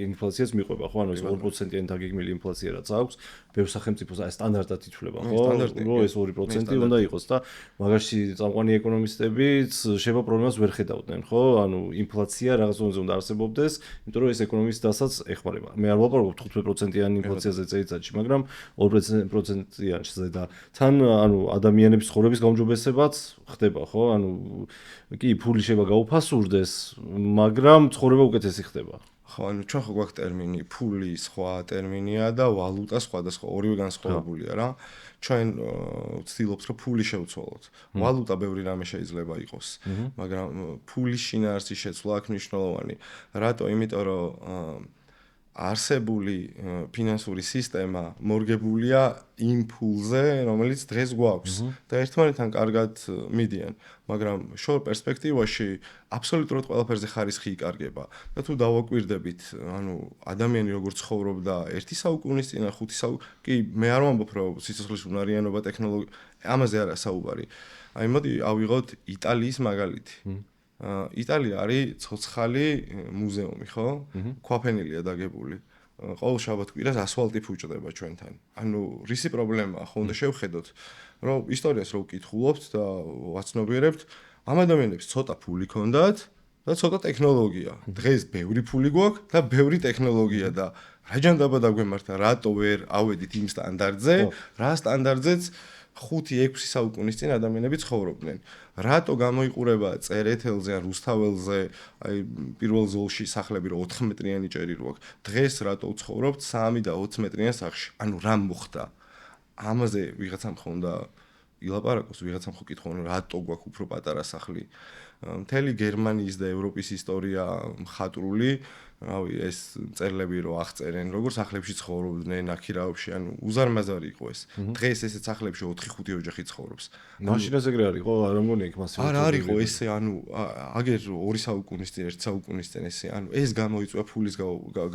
ინფლაციას მიყვება, ხო, ანუ ეს 2%-იანი დაგეგმილი ინფლაცია რაც აქვს, ბევრ სახელმწიფოს აი სტანდარტად ითვლება, ხო, რომ ეს 2% უნდა იყოს და მაგაში წამყვანი ეკონომისტებიც შეება პრობლემას ვერ ხედავდნენ, ხო? ანუ ინფლაცია რაღაც ზონაზე უნდა არსებობდეს, იმიტომ რომ ეს ეკონომიკის დასაც ეხმარება. მე არ ვაპარაკობ 15%-იანი ინფლაციაზე წელიწადში, მაგრამ 2% 10%-იანში და თან ანუ ადამიანების ცხოვრების გაუმჯობესებაც ხდება, ხო? ანუ კი ფული შეიძლება გაუფასურდეს, მაგრამ ცხოვრება უკეთესი ხდება. ხო, ანუ ჩვენ ხო გვაქვს ტერმინი ფული სხვა ტერმინია და ვალუტა სხვადასხვა, ორივე განსხვავებულია რა. ჩვენ ვცდილობთ რომ ფული შევცვალოთ. ვალუტა ბევრი რამე შეიძლება იყოს, მაგრამ ფულის შინაარსის შეცვლა აქ მნიშვნელოვანი. რატო? იმიტომ რომ არსებული ფინანსური სისტემა მორგებულია იმ ფულზე, რომელიც დღეს გვაქვს და ერთმანეთთან კარგად მიდიან, მაგრამ შორ პერსპექტივაში აბსოლუტურად ყველაფერზე ხარისხი იკარგება. და თუ დავაკვირდებით, ანუ ადამიანი როგორ ცხოვრობდა 1 საუკუნის წინ, 5 კი, მე არ ვამბობ რომ სიცოცხლის უნარიანობა, ტექნოლოგია, ამაზე არა საუბარი. აი მოდი ავიღოთ იტალიის მაგალითი. იტალია არის ცოცხალი მუზეუმი, ხო? ქვაფენილია დაგებული. ყოველ შაბათ-კვირას ასფალტი ფუჭდება ჩვენთან. ანუ რისი პრობლემაა, ხო უნდა შევხედოთ, რომ ისტორიას რო ვკითხულობთ და ვაცნობიერებთ, ამ ადამიანებს ცოტა ფული ჰქონდათ და ცოტა ტექნოლოგია. დღეს ბევრი ფული გვაქვს და ბევრი ტექნოლოგია და რა ჯანდაბა დაგვემართა, რატო ვერ ავედით იმ სტანდარტზე, რა სტანდარტზეც 5-6 საუკუნის წინ ადამიანები ცხოვრობდნენ. რატო გამოიყურება წერეთელზე ან რუსთაველზე, აი პირველ ზოლში სახლები რო 4 მეტრიანი ჭერი რო აქვს. დღეს რატო ვცხოვრობთ 3 და 20 მეტრიან სახლში? ანუ რა მოხდა? ამაზე ვიღაცამ ხო უნდა ილაპარაკოს, ვიღაცამ ხო კითხონ, რატო გვაქვს უფრო პატარა სახლი? მთელი გერმანიის და ევროპის ისტორია მხატვრული, რავი, ეს წერლები რო აღწერენ, როგორ სახლებში ცხოვრობდნენ, აქირავებში, ანუ უზარმაზარი იყო ეს. დღეს ესეც სახლებში 4-5 ოჯახი ცხოვრობს. მაშინაც ეგრე არის, ხო? არ ამგონია იქ მასივად. არა არისო ესე, ანუ აგერ 2 საუკუნის წინ, 1 საუკუნის წინ ესე, ანუ ეს გამოიწვია ფულის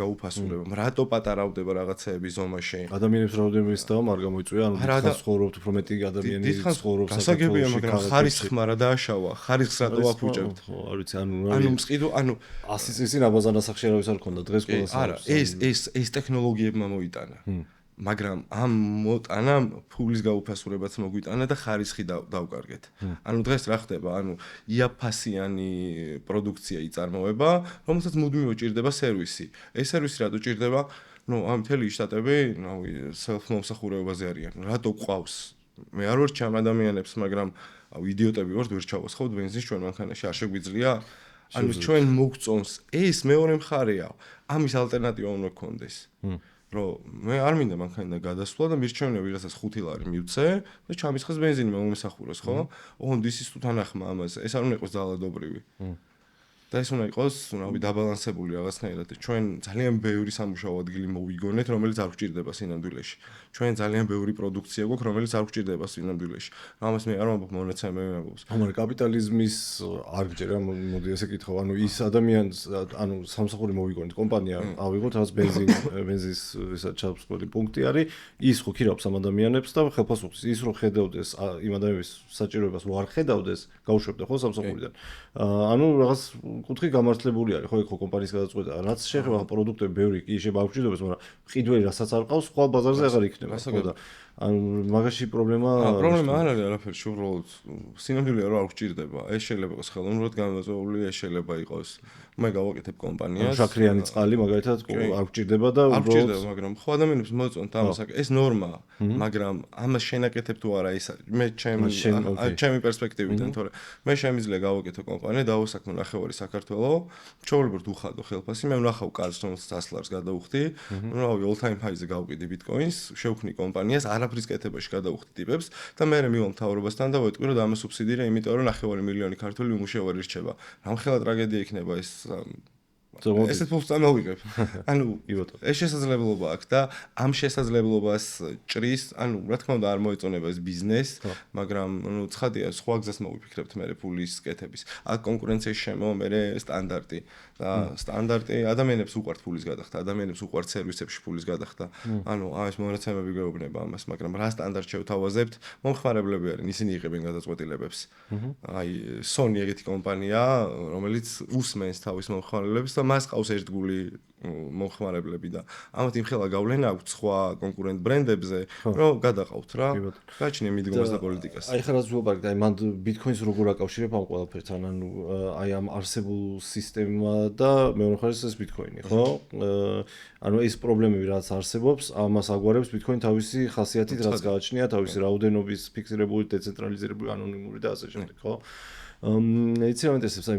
გაუფასურებამ. რატო პატარავდება რაღაცეები ზომაში? ადამიანებს რაოდენობის და არ გამოიწვია, ანუ დიდხანს ცხოვრობთ, უფრო მეტი ადამიანი ცხოვრობს საქართველოში. გასაგებია, მაგრამ ხარისხმა რა დააშავა, ხარისხს რატო ვაფუჭებთ? ხო, არ ვიცი, ანუ მსყიდო, ანუ 100 წლის წინ აბაზანასახში არავის არ ქონდა, დღეს ყველას არის. არა, ეს ტექნოლოგიებმა მოიტანა. მაგრამ ამ მოტანამ ფულის გაუფასურებაც მოგვიტანა და ხარისხი დავკარგეთ. ანუ დღეს რა ხდება? ანუ იაფასიანი პროდუქცია იწარმოება, რომელსაც მუდმივად ჭირდება სერვისი. ეს სერვისი რატო ჭირდება? ნუ ამ მთელი შტატები, რავი, self-მომსახურებაზე არიან. რატო ყავს? მე არ ვარ ჩამ ადამიანებს, მაგრამ იდიოტები ვართ, ვერ ჩავასხავთ ბენზინს ჩვენ მანქანაში, არ შეგვიძლია. ანუ ჩვენ მოგწონს ეს მეორე მხარეა. ამის ალტერნატივა უნდა გქონდეს. რომ მე არ მინდა მანქანიდან გადასვლა და მირჩევნია ვიღაცას 5 ლარი მივცე და ჩამისხეს ბენზინი მომესახუროს, ხო? ოღონდ ისის თუ თანახმა ამაზე, ეს არ უნდა იყოს ძალადობრივი. და ეს უნდა იყოს, რავი, დაბალანსებული რაღაცნაირად. ჩვენ ძალიან ბევრი სამუშაო ადგილი მოვიგონეთ, რომელიც არ გვჭირდება სინამდვილეში. ჩვენ ძალიან ბევრი პროდუქცია გვაქვს, რომელიც არ გვჭირდება სინამდვილეში. ამას მე არ ვამბობ მონაცემები ამბობს. მაგრამ კაპიტალიზმის არ გჯერა, მოდი ესე კითხო, ანუ ის ადამიანს, ანუ სამსახური მოვიგონეთ, კომპანია ავიღოთ, რაღაც ბენზინის ისა ჩაფსკველი პუნქტი არის, ის ხო ქირავს ამ ადამიანებს და ხელფასობს ის რომ ხედავდეს იმ ადამიანების საჭიროებას რო არ ხედავდეს, გაუშვებდა ხო სამსახურიდან. ანუ რაღაც კუთხე გამართლებული არის, ხო, იქ ხო კომპანიის გადაწყვეტა. რაც შეეხება პროდუქტები, ბევრი კი შეიძლება აღჭირდეს, მაგრამ ყიდველი რასაც არ ყავს, სხვა ბაზარზე აღარ იქნება, ხო და ანუ მაგაში პრობლემა არ არის არაფერი, უბრალოდ სინამდვილეა რომ არ გვჭირდება. ეს შეიძლება იყოს ხელოვნურად განმარტოებული, ეს შეიძლება იყოს მე გავაკეთებ კომპანიას. შაქრიანი წყალი მაგალითად არ გვჭირდება და არ გვჭირდება, მაგრამ ხო ადამიანებს მოწონთ ამას, ეს ნორმაა, მაგრამ ამას შენაკეთებ თუ არა, ეს მე ჩემი პერსპექტივიდან, თორე მე შემიძლია გავაკეთო კომპანია, დავასაქმო ნახევარი საქართველოს, ჩავალებოთ უხადო ხელფასი, მე ვნახავ კარს, რომელსაც 100 ლარს გადავხდი, რავი, all time high-ზე გავყიდი ბიტკოინს, შევქმნი კომპანიას, არაფრის კეთებაში გადავხდი ტიპებს და მე მივალ მთავრობასთან და ვეტყვი, რომ დამასუბსიდირე, იმიტომ რომ 9 მილიონი ქართველი უმუშევარი რჩება. რამხელა ტრაგედია იქნება ეს ესეთ ფულს წამოვიღებ. ანუ ეს შესაძლებლობა აქვს და ამ შესაძლებლობას ჭრის, ანუ რა თქმა უნდა არ მოეწონება ეს ბიზნეს, მაგრამ ნუ ცხადია, სხვა გზას მოვიფიქრებთ მე ფულის კეთების. აქ კონკურენციის შემო მე სტანდარტი და სტანდარტი ადამიანებს უყვართ ფულის გადახდა, ადამიანებს უყვართ სერვისებში ფულის გადახდა. ანუ ეს მონაცემები გვეუბნება ამას, მაგრამ რა სტანდარტს შევთავაზებთ, მომხმარებლები არიან, ისინი იღებენ გადაწყვეტილებებს. აი Sony ეგეთი კომპანია, რომელიც უსმენს თავის მომხმარებლებს და მას ყავს ერთგული მომხმარებლები და ამათ იმხელა გავლენა აქვს სხვა კონკურენტ ბრენდებზე, რომ გადაყავთ რა. გაჩნია მიდგომას და პოლიტიკას. აი ხა რაც ვუყარეთ, აი მან ბიტკოინს როგორ აკავშირებ ამ ყველაფერთან, ანუ აი ამ არსებულ სისტემა და მეორე მხარეს ეს ბიტკოინი, ხო? ანუ ეს პრობლემები რაც არსებობს, ამას აგვარებს ბიტკოინი თავისი ხასიათით, რაც გააჩნია, თავისი რაოდენობის ფიქსირებული, დეცენტრალიზებული, ანონიმური და ასე შემდეგ, ხო? იცი რა ინტერესებს, აი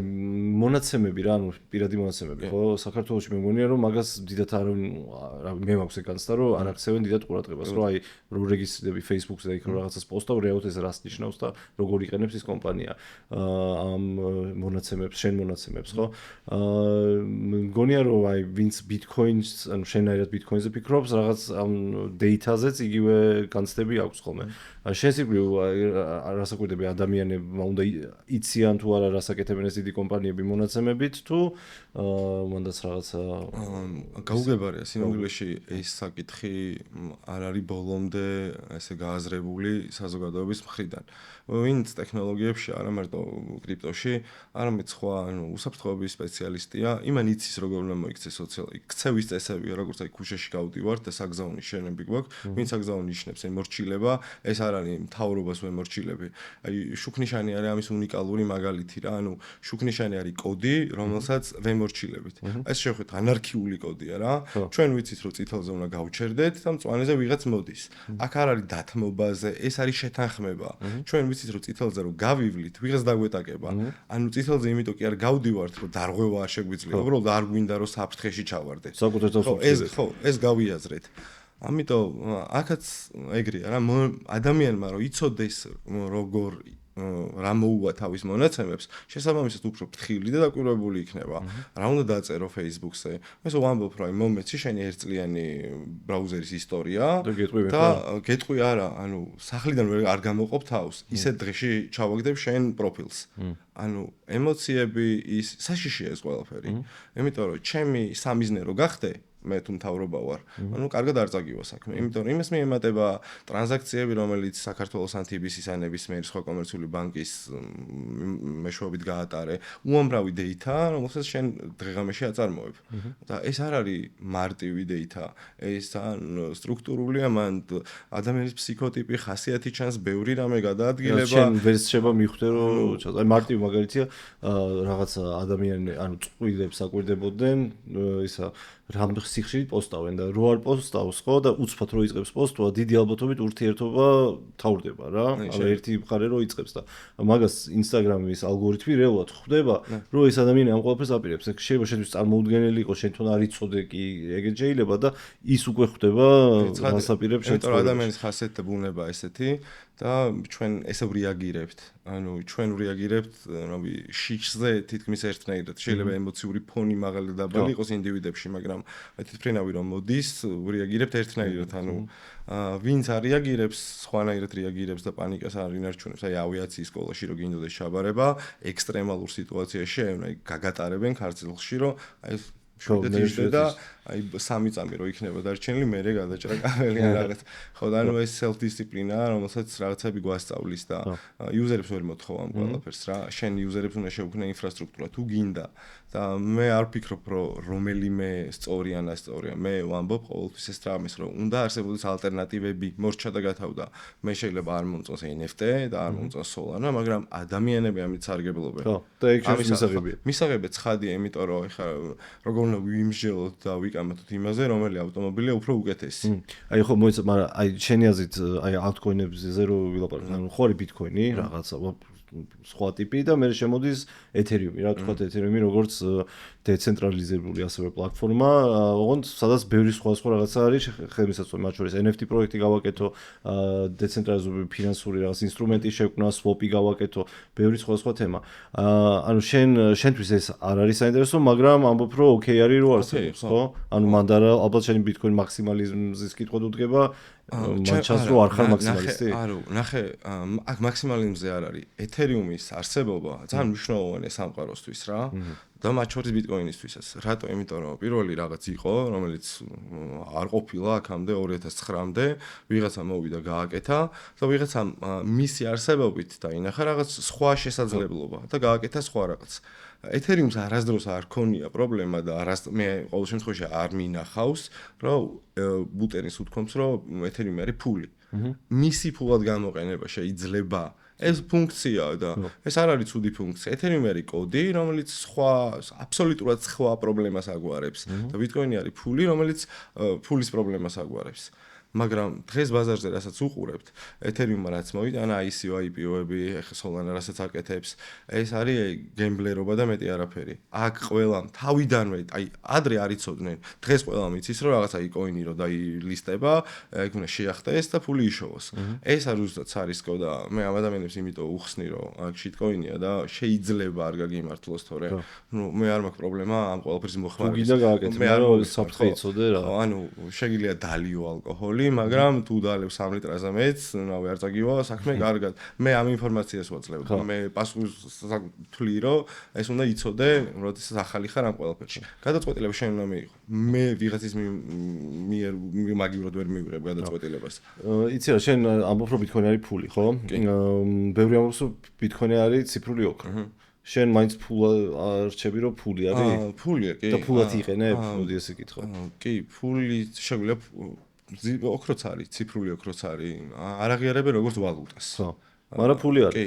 მონაცემები რა, ანუ პირადი მონაცემები, ხო? საქართველოში მე მგონია რომ მაგას დიდათ არ მე მაქვს ეგანსდა რომ არ აქცევენ დიდათ ყურადღებას, რომ აი რო რეგისტრირდები Facebook-ზე და იქ რო რაღაცას პოსტავ, რეალურად ეს რას ნიშნავს და როგორ იყენებს ის კომპანია ამ მონაცემებს, შენ მონაცემებს, ხო? მგონია რომ აი ვინც ბიტკოინს, ანუ შენაირად ბიტკოინზე ფიქრობს, რაღაც ამ დეიტაზეც იგივე განცდები აქვს ხოლმე. შენ სიკვდილ რასაკვირდები ადამიანებმა უნდა იციან თუ არა რასაკეთებენ ეს დიდი კომპანიები მონაცემებით თუ მანდაც რაღაცა გაუგებარია სინამდვილეში ეს საკითხი არ არის ბოლომდე ესე გააზრებული საზოგადოების მხრიდან. ვინც ტექნოლოგიებში, არა მარტო კრიპტოში, არამედ სხვა, ანუ უსაფრთხოების სპეციალისტია, იმან იცის როგორ უნდა მოიქცეს ქცევის წესებია, როგორც აი ქუჩაში გავდივართ და საგზაონის შენები გვაქვს, ვინც საგზაონი ნიშნებს ემორჩილება, ეს არ არის მთავრობას ვემორჩილები. აი შუქნიშანი არის ამის უნიკალური მაგალითი რა, ანუ შუქნიშანი არის კოდი, რომელსაც ვემორჩილებით. ეს შევხედოთ ანარქიული კოდია რა. ჩვენ ვიცით რომ წითელზე უნდა გავჩერდეთ და მწვანეზე ვიღაც მოდის. აქ არ არის დათმობაზე, ეს არის შეთანხმება. ჩვენ ვიცით რომ წითელზე რომ გავივლით, ვიღაც დაგვეტაკება. ანუ წითელზე იმიტომ კი არ გავდივართ, რომ დარღვევა არ შეგვიძლია, უბრალოდ არ გვინდა რომ საფრთხეში ჩავარდეთ. ხო, ეს გავიაზრეთ. ამიტომ აქაც ეგრეა რა, ადამიანმა რომ იცოდეს როგორ რა მოუვა თავის მონაცემებს, შესაბამისად უფრო ფრთხილი და დაკვირვებული იქნება. რა უნდა დაწერო Facebook-ზე? ეს ვამბობ რომ მომეცი შენი ერთწლიანი ბრაუზერის ისტორია და გეტყვი არა, ანუ სახლიდან არ გამოყოფ თავს, ისე დღეში ჩავაგდებ შენ პროფილს. ანუ ემოციები ის საშიშია ეს ყველაფერი. იმიტომ რომ ჩემი სამიზნერო გახდე მე თუ მთავრობა ვარ. ანუ კარგად არ წაგივა საქმე. იმიტომ რომ იმას მიემატება ტრანზაქციები, რომელიც საქართველოს ანთიბისის ან ნებისმიერი სხვა კომერციული ბანკის მეშვეობით გაატარე, უამრავი დეიტა, რომელსაც შენ დღეღამეში აწარმოებ. და ეს არ არის მარტივი დეიტა. ეს ან სტრუქტურულია, მან ადამიანის ფსიქოტიპი, ხასიათი ჩანს, ბევრი რამე გადაადგილება. შენ ვერსება მიხვდე რომ აი მარტივი მაგალითია, რაღაც ადამიანი, ანუ წყვილებს აკვირდებოდნენ, ისა რამ სიხშირით პოსტავენ და რო არ პოსტავს ხო და უცბად რო იწყებს პოსტვა, დიდი ალბათობით ურთიერთობა თავდება რა. ანუ ერთი მხარე რო იწყებს და მაგას Instagram-ის ალგორითმი რეალურად ხვდება, რომ ეს ადამიანი ამ ყველაფერს აპირებს. შეიძლება შენთვის წარმოუდგენელი იყოს, შენ თვითონ არ იცოდე კი ეგეც შეიძლება და ის უკვე ხვდება გასაპირებს შენ. იმიტომ რომ ადამიანის ხასიათი და ბუნება ესეთი და ჩვენ ესე რეაგირებთ. ანუ ჩვენ რეაგირებთ, რავი, შიშზე თითქმის ერთნაირად. შეიძლება ემოციური ფონი მაღალი და დაბალი იყოს ინდივიდებში, მაგრამ თითფრინავი რომ მოდის, რეაგირებთ ერთნაირად. ანუ ვინც არ რეაგირებს, სხვანაირად რეაგირებს და პანიკას არ ინარჩუნებს. აი ავიაციის სკოლაში რო გინდოდეს ჩაბარება, ექსტრემალურ სიტუაციაში აი გაგატარებენ ქართლში, რომ აი შვიდეთ და აი 3 წამი რო იქნება დარჩენილი, მერე გადაჭრა კაბელი ან რაღაც. ხო და ანუ ეს self discipline-ა, რომელსაც რაღაცები გვასწავლის და იუზერებს ვერ მოთხოვ ამ ყველაფერს რა. შენ იუზერებს უნდა შეუქმნე ინფრასტრუქტურა თუ გინდა. და მე არ ვფიქრობ რომ რომელიმე სწორი ან ასწორია. მე ვამბობ ყოველთვის ეს რამეს რომ უნდა არსებობდეს ალტერნატივები, მორჩა და გათავდა. მე შეიძლება არ მომწონს NFT და არ მომწონს Solana, მაგრამ ადამიანები ამით სარგებლობენ. ხო, და ეგ მისაღებია. მისაღებია ცხადია, იმიტომ რომ ეხლა როგორ უნდა ვიმსჯელოთ და ვიკამათოთ იმაზე, რომელი ავტომობილია უფრო უკეთესი. აი ხო მოიცა, მაგრამ აი შენი აზრით აი ალტკოინებზე რო ვილაპარაკოთ, ანუ ხო არის ბიტკოინი, რაღაცა სხვა ტიპი და მე შემოდის ეთერიუმი, რა თქვა ეთერიუმი როგორც დეცენტრალიზებული ასევე პლატფორმა, ოღონდ სადაც ბევრი სხვა რაღაცა არის ხელმისაწვდომი, მათ შორის NFT პროექტი გავაკეთო, დეცენტრალიზებული ფინანსური რაღაც ინსტრუმენტი შექმნა, swap-ი გავაკეთო, ბევრი სხვა თემა. ანუ შენთვის ეს არ არის საინტერესო, მაგრამ ამბობ რომ ოკეი არის რო არსებობს, ხო? ანუ მანდა ალბათ შენი ბიტკოინ მაქსიმალიზმის კითხვა უდღება მაჩას რო არ ხარ მაქსიმალისტი? არა, ნახე, აქ მაქსიმალიზმზე არ არის. ეთერიუმის არსებობა ძალიან მნიშვნელოვანია სამყაროსთვის რა. და მათ შორის ბიტკოინისთვისაც. რატო? იმიტომ რომ პირველი რაღაც იყო, რომელიც არ ყოფილა აქამდე 2009-მდე, ვიღაცა მოვიდა გააკეთა და ვიღაცამ მისი არსებობით დაინახა რაღაც სხვა შესაძლებლობა და გააკეთა სხვა რაღაც. ეთერიუმს არასდროს არ ქონია პრობლემა და მე ყოველ შემთხვევაში არ მინახავს, რომ ბუტერინს უთქვამს, რომ ეთერიუმი არის ფული. მისი ფულად გამოყენება შეიძლება ეს ფუნქციაა და ეს არ არის ცუდი ფუნქცია. ეთერიუმი არის კოდი, რომელიც აბსოლუტურად სხვა პრობლემას აგვარებს და ბიტკოინი არის ფული, რომელიც ფულის პრობლემას აგვარებს. მაგრამ დღეს ბაზარზე რასაც უყურებთ, ეთერიუმმა რაც მოვიდა, ICO, IPO-ები, ეხლა Solana რასაც აკეთებს, ეს არის გემბლერობა და მეტი არაფერი. აქ ყველამ თავიდანვე, ადრე არ იცოდნენ. დღეს ყველამ იცის, რომ რაღაცა კოინი რო დაილისტება, ეგ უნდა შეახტეს და ფული იშოვოს. ეს არ ზუსტად არისკო და მე ამ ადამიანებს იმიტომ უხსნი, რომ აქ შიტკოინია და შეიძლება არ გაგიმართლოს, თორე მე არ მაქვს პრობლემა ამ ყველაფრის მოხმარებით. თუ გინდა გააკეთე, რომ საფრთხე იცოდე რა. შეგიძლია დალიო ალკოჰოლი, მაგრამ თუ დაალევ 3 ლიტრაზე მეც, ნავი არ წაგივა, საქმე კარგად. მე ამ ინფორმაციას ვაძლევ. მე პასუხს ვთვლი, რომ ეს უნდა იცოდე, როდესაც ახალი ხარ ამ ყველაფერში. გადაწყვეტილება შენ უნდა მიიღო. მე ვიღაცის მიერ მაგივრად ვერ მივიღებ გადაწყვეტილებას. იცი რა, შენ ამბობ, რომ ბიტკოინი არის ფული, ხო? ბევრი ამბობს, რომ ბიტკოინი არის ციფრული ოქრო. შენ მაინც ფულ არჩევი, რომ ფული არის? ფულია, კი. და ფულად იყენებ, მოდი ესე კითხო. კი, ფული შეგვიძლია ოქროც არის, ციფრული ოქროც არის. არ აღიარებენ როგორც ვალუტას. ხო. მაგრამ ფული არის. კი,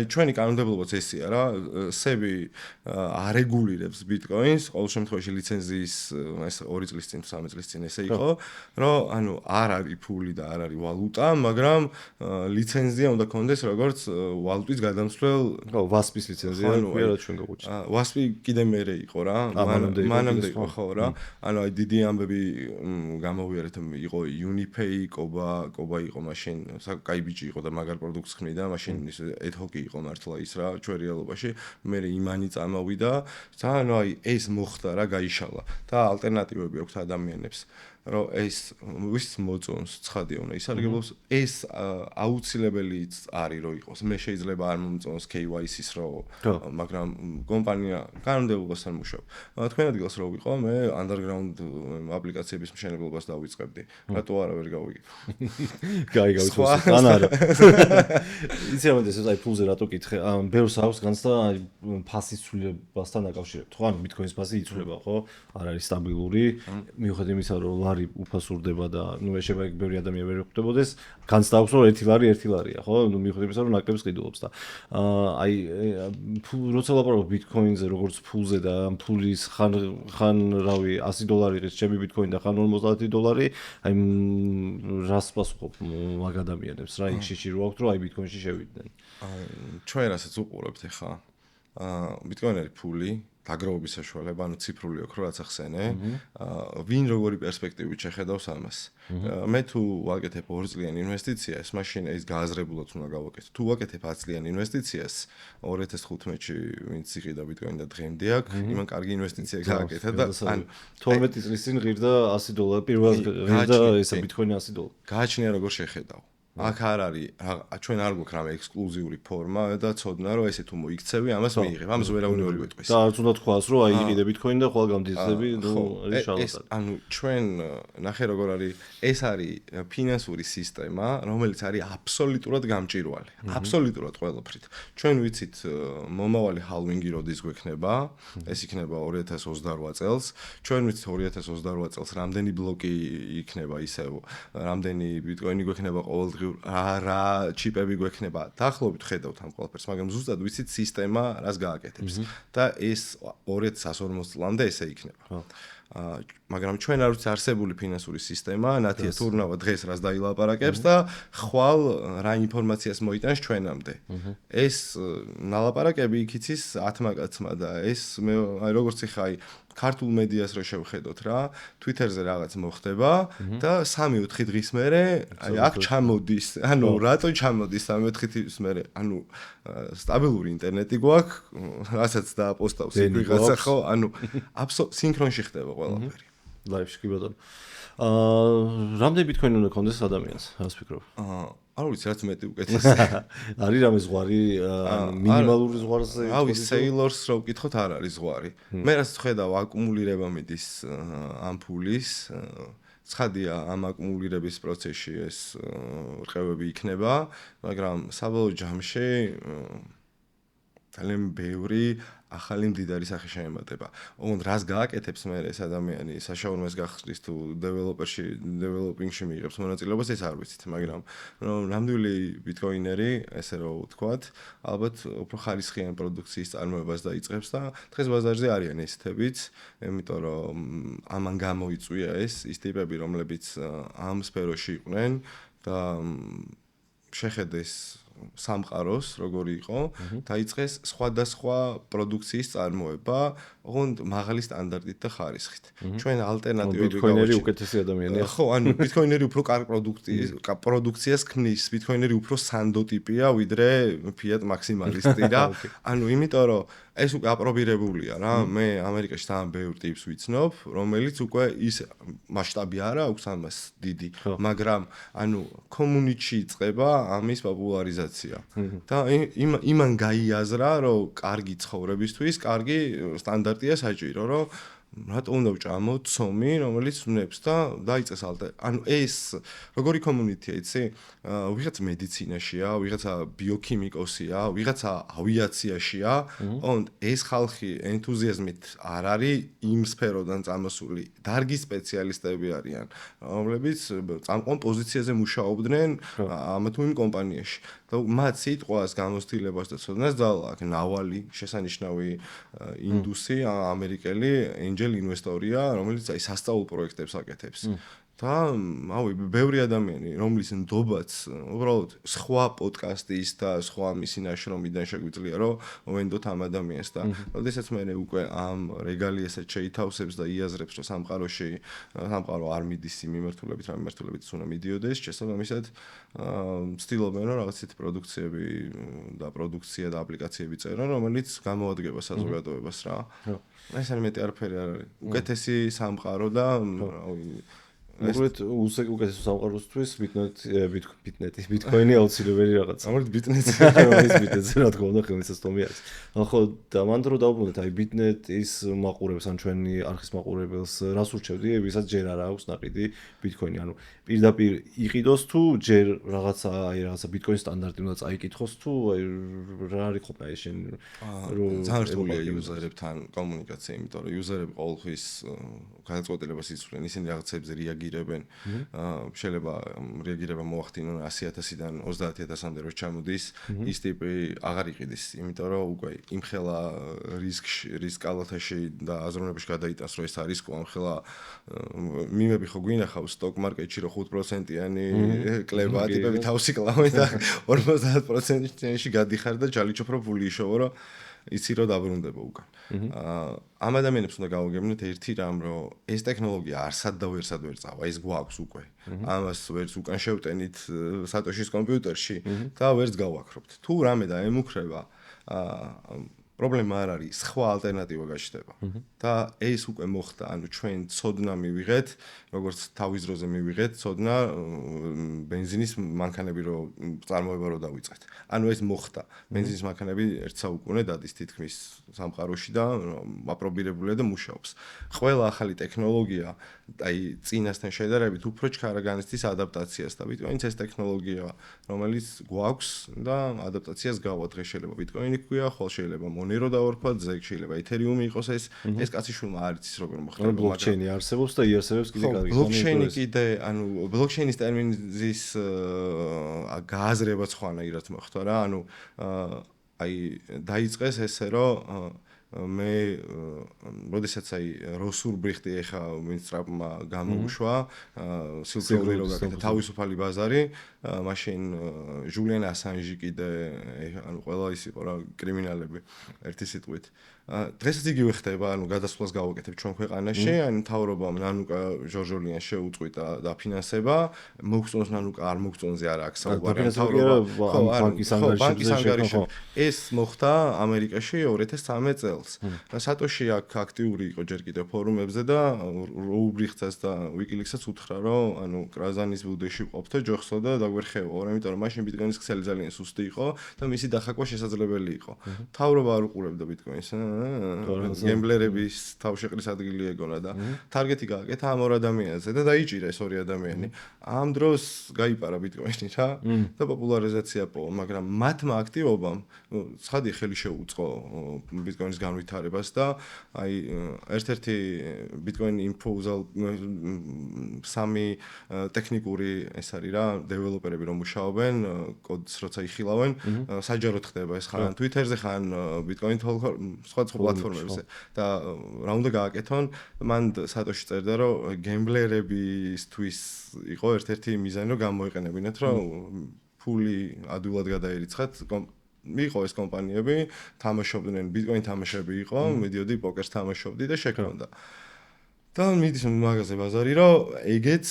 ჩვენი კანონმდებლობაც ესეა რა, SEBI არეგულირებს ბიტკოინს, ყოველ შემთხვევაში ლიცენზიის ეს 2 წლის წინ, 3 წლის წინ ესე იყო, რომ არ არის ფული და არ არის ვალუტა, მაგრამ ლიცენზია უნდა კონდეს როგორც ვალუტის გადამცვლელ, WASP-ის ლიცენზია, რა ჩვენ გაგვიჩნდა. WASP-ი კიდე მერე იყო რა, მანამდე იყო ხო რა. დიდი ამბები გამოვიარეთ, იყო UniPay, კობა იყო მაშინ, კაი ბიჭი იყო და მაგარ პროდუქტს და მაშინ ის ad-hoc იყო მართლა ის რა ჩვენ რეალობაში მე იმანი წამოვიდა და ეს მოხდა რა გაიშალა და ალტერნატივები აქვს ადამიანებს რომ ეს ვის მოწონს ცხადია უნდა ისარგებლოს ეს აუცილებელი არის რომ იყოს მე შეიძლება არ მომწონს KYC-ს რომ მაგრამ კომპანია კანონმდებლობასთან მუშაობს თქვენ ადგილას რო ვიყო მე underground აპლიკაციების მშენებლობას დავიწყებდი რატო არა ვერ გავიგე გავიგე ან არა იცი რომ ეს აი ფულზე რატო კითხე ბევრს აქვს განცდა ფასის ცვლილებასთან დაკავშირებით ხო ანუ ბიტკოინის ფასი იცვლება ხო არ არის სტაბილური მიუხედავად იმისა რომ უფასურდება და ნუ შეიძლება ბევრი ადამიანი ვერ ხვდებოდეს განცდა აქვს რომ 1 ლარი 1 ლარია ხო ნუ მიუხედავად იმისა რომ ნაკლებს ყიდულობს და აი როცა ლაპარაკობ ბიტკოინზე როგორც ფულზე და ამ ფულის ხან რავი $100 ის ჩემი ბიტკოინი და ხან $50 აი რას პასუხობ მაგ ადამიანებს რა იქ შეჭი რო აქვს რომ აი ბიტკოინში შევიდნენ ჩვენ რასაც უყურებთ ახლა ბიტკოინი არის ფული დაგროვების საშუალება, ანუ ციფრული ოქრო რაც ახსენე, ვინ როგორი პერსპექტივით შეხედავს ამას. მე თუ ვაკეთებ 2 წლიან ინვესტიციას, მაშინ ეს გააზრებულად უნდა გავაკეთო. თუ ვაკეთებ 10 წლიან ინვესტიციას, 2015-ში ვინც იყიდა ბიტკოინი და დღემდე აქ, იმან კარგი ინვესტიცია გააკეთა და ან 12 წლის წინ ღირდა $100, პირველ ღირდა ესა ბიტკოინი $100. გააჩნია როგორ შეხედავ. აქ არ არის ჩვენ არ გვაქვს რამე ექსკლუზიური ფორმა და ცოდნა რომ ესე თუ მოიქცევი ამას მიიღებ ამას ვერავინ ვერ ვიტყვის და არც უნდა თქვას რომ აი იყიდე ბიტკოინი და ხვალ გამდიდრები ნუ არის შალატად ანუ ჩვენ ნახე როგორ არის ეს არის ფინანსური სისტემა რომელიც არის აბსოლუტურად გამჭვირვალე აბსოლუტურად ყველაფრით ჩვენ ვიცით მომავალი ჰალვინგი როდის გვექნება ეს იქნება 2028 წელს ჩვენ ვიცით 2028 წელს რამდენი ბლოკი იქნება ისევ რამდენი ბიტკოინი გვექნება ყოველდღიურ რა ჩიპები გვექნება დაახლოებით ხედავთ ამ ყველაფერს მაგრამ ზუსტად ვიცით სისტემა რას გააკეთებს და ეს 2040 წლამდე ესე იქნება მაგრამ ჩვენ არ ვიცით არსებული ფინანსური სისტემა ნათია თურნავა დღეს რას დაილაპარაკებს და ხვალ რა ინფორმაციას მოიტანს ჩვენამდე ეს ნალაპარაკები იქიცის 10 კაცმა და ეს მე აი როგორც ხა აი ქართულ მედიას რო შევხედოთ რა Twitter-ზე რაღაც მოხდება და 3-4 დღის მერე აი აქ ჩამოდის ანუ რატო ჩამოდის 3-4 დღის მერე ანუ სტაბილური ინტერნეტი გვაქვს რასაც დააპოსტავს ვიღაცა ხო ანუ სინქრონში ხდება ყველაფერი ლაივში კი ბატონო რამდენი ბიტკოინი უნდა კონდეს ადამიანს რას ფიქრობ არ ვიცი რაც მეტი უკეთესი. არის რამე ზღვარი მინიმალური ზღვარზე? ის Sailors რო ვკითხოთ არ არის ზღვარი. მე რაც ხედავ აკუმულირება მიდის ამ ფულის ცხადია ამ აკუმულირების პროცესში ეს რყევები იქნება, მაგრამ საბოლოო ჯამში ძალიან ბევრი ახალი მდიდარი სახე შეემატება. ოღონდ რას გააკეთებს მე ეს ადამიანი საშაურმეს გახსნის თუ დეველოპინგში მიიღებს მონაწილეობას ეს არ ვიცით, მაგრამ ნამდვილი ბიტკოინერი, ესე რომ ვთქვათ, ალბათ უფრო ხარისხიან პროდუქციის წარმოებას დაიწყებს და დღეს ბაზარზე არიან ეს თებიც, იმიტომ რომ ამან გამოიწვია ის ტიპები, რომლებიც ამ სფეროში იყვნენ და შეხედეს სამყაროს როგორი იყო, დაიწყეს სხვადასხვა პროდუქციის წარმოება, ოღონდ მაღალი სტანდარტით და ხარისხით. ჩვენ ალტერნატივები ბიტკოინერი უკეთესი ადამიანია. ხო, ანუ ბიტკოინერი უფრო კარგ პროდუქციას ქმნის, ბიტკოინერი უფრო სანდო ტიპია, ვიდრე ფიატ მაქსიმალისტი და ანუ იმიტომ რომ ეს უკვე აპრობირებულია რა, მე ამერიკაში ძალიან ბევრ ტიპს ვიცნობ, რომელიც უკვე ის მასშტაბი არა აქვს ამას დიდი, მაგრამ ანუ კომუნიტში იწყება ამის პოპულარიზაცია. და იმან გაიაზრა, რომ კარგი ცხოვრებისთვის, კარგი სტანდარტია საჭირო, რომ რატო უნდა ვჭამო ცომი, რომელიც ვნებს და დაიწყეს ანუ ეს როგორი კომუნიტია, იცი? ვიღაცა მედიცინაშია, ვიღაცა ბიოქიმიკოსია, ვიღაცა ავიაციაშია, ოღონდ ეს ხალხი ენთუზიაზმით არ არის იმ სფეროდან წამოსული, დარგის სპეციალისტები არიან, რომლებიც წამყვან პოზიციაზე მუშაობდნენ ამ თუ იმ კომპანიაში. და მათ სიტყვას გამოცდილებას და ცოდნას დაალაგ ნავალი შესანიშნავი ინდუსი ამერიკელი ენჯელ ინვესტორია, რომელიც აი სასწაულ პროექტებს აკეთებს. და ბევრი ადამიანი, რომლის ნდობაც უბრალოდ სხვა პოდკასტის და სხვა მისი ნაშრომიდან შეგვიძლია, რომ ვენდოთ ამ ადამიანს და როდესაც მე უკვე ამ რეგალიასაც შეითავსებს და იაზრებს, რომ სამყარო არ მიდის იმ მიმართულებით, რა მიმართულებით უნდა მიდიოდეს, შესაბამისად ცდილობენ, რომ რაღაცით პროდუქციები და პროდუქცია და აპლიკაციები წერონ, რომელიც გამოადგება საზოგადოებას რა. ეს არ მეტი არაფერი არ არის. უკეთესი სამყარო და მოგეთ უკეთესო სამყაროსთვის ბიტკოინი აუცილებელი რაღაცა. ამით ბიტნეტი რომელიც ბიტნეტზე რა თქმა უნდა ხელმისაწვდომი არის. ხო, და მანდ რო დავუბრუნდეთ, აი ბიტნეტის მაყურებს ან ჩვენი არხის მაყურებელს რას ურჩევდი, ვისაც ჯერ არ აქვს ნაყიდი ბიტკოინი, ანუ პირდაპირ იყიდოს თუ ჯერ რაღაცა ბიტკოინის სტანდარტი უნდა წაიკითხოს თუ აი რა არის ყოფნა ეს შენ რომ ძალიან რთულია იუზერებთან კომუნიკაცია, იმიტომ რომ იუზერები ყოველთვის გადაწყვეტილებას იცვლიან, ისინი რაღაცებზე რეაგირებენ. შეიძლება რეაგირება მოახდინონ 100,000-დან 30,000-მდე რო ჩამოდის, ის ტიპი აღარ იყიდეს, იმიტომ რომ უკვე იმხელა რისკ კალათაში და აზროვნებაში გადაიტანს, რომ ეს არის რისკი, ამხელა მიმები ხო გვინახავს სტოკ მარკეტში რომ 5%-იანი კლება ტიპები თავს იკლავენ და 50%-ში გადიხარ და ჯალიჩოფრო ფული იშოვო, რომ იცი რომ დაბრუნდება უკან. ამ ადამიანებს უნდა გავაგებინოთ ერთი რამ, რომ ეს ტექნოლოგია არსად და ვერსად ვერ წავა, ეს გვაქვს უკვე. ამას ვერც უკან შევტენით სატოშის კომპიუტერში და ვერც გავაკრობთ. თუ რამე დაემუქრება, პრობლემა არ არის, სხვა ალტერნატივა გაჩნდება. და ეს უკვე მოხდა, ანუ ჩვენ ცოდნა მივიღეთ, როგორც თავის დროზე მივიღეთ, ცოდნა ბენზინის მანქანები რო წარმოება რო დავიწყეთ. ანუ ეს მოხდა. ბენზინის მანქანები ერთ საუკუნე დადის თითქმის სამყაროში და აპრობირებულია და მუშაობს. ყველა ახალი ტექნოლოგია, აი წინასთან შედარებით უფრო ჩქარა განიცდის ადაპტაციას და ბიტკოინიც ეს ტექნოლოგია, რომელიც გვაქვს და ადაპტაციას გავა დღეს შეიძლება ბიტკოინი ქვია, ხოლმე შეიძლება მონერო დავარქვათ, ზეგ შეიძლება ეთერიუმი იყოს ეს კაციშვილმა არ იცის როგორ მოხდება. ბლოკჩეინი არსებობს და იარსებებს კიდე კარგი. ბლოკჩეინი კიდე, ანუ ბლოკჩეინის ტერმინის გააზრება სხვანაირად მოხდა რა, ანუ აი დაიწყეს ესე რომ მე როდესაც აი როსურ ბრიხტი ეხა ვინსტრაპმა გამოუშვა სილკროუდი რო გაკეთა თავისუფალი ბაზარი, მაშინ ჟულიან ასანჟი კიდე ანუ ყველა ის იყო რა კრიმინალები ერთი სიტყვით. დღესაც იგივე ხდება, ანუ გადასვლას გავაკეთებ ჩვენ ქვეყანაში, ანუ მთავრობამ ნანუკა ჟორჟოლიანს შეუწყვიტა დაფინანსება, მოგწონს ნანუკა არ მოგწონზე არ აქვს საუბარი მთავრობა. ბანკის ანგარიშებზე ეს მოხდა ამერიკაში 2013 წელს. XLs. და სატოში აქ აქტიური იყო ჯერ კიდევ ფორუმებზე და როუბრიხცას და WikiLeaks-აც უთხრა, რომ ანუ კრაზანის ბუდეში ყოფთო ჯოხსო და დაგვერხეო, იმიტომ რომ მაშინ ბიტკოინის ქსელი ძალიან სუსტი იყო და მისი დახაკვა შესაძლებელი იყო. თავრობა არ უყურებდა ბიტკოინს, გემბლერების თავშეყრის ადგილი ეგონა და თარგეტი გააკეთა ამ ორ ადამიანზე და დაიჭირა ეს ორი ადამიანი. ამ დროს გაიპარა ბიტკოინი რა და პოპულარიზაცია პოვა, მაგრამ მათმა აქტივობამ ცხადი ხელი შეუწყო ბიტკოინის განვითარებას და აი ერთ-ერთი ბიტკოინ იმპოზალ სამი ტექნიკური ეს არის რა, დეველოპერები რომ მუშაობენ, კოდს როცა იხილავენ, საჯაროდ ხდება ეს ხან Twitter-ზე, ხან ბიტკოინ სხვადასხვა პლატფორმებზე და რა უნდა გააკეთონ, მან სატოში წერდა, რომ გემბლერებისთვის იყო ერთ-ერთი მიზანი, რომ გამოიყენებინათ, რომ ფული ადვილად გადაერიცხათ. იყო ეს კომპანიები, თამაშობდნენ, ბიტკოინ თამაშები იყო, მიდიოდი პოკერს თამაშობდი და შექმნდა. და მიდის მაგაზე ბაზარი, რომ ეგეც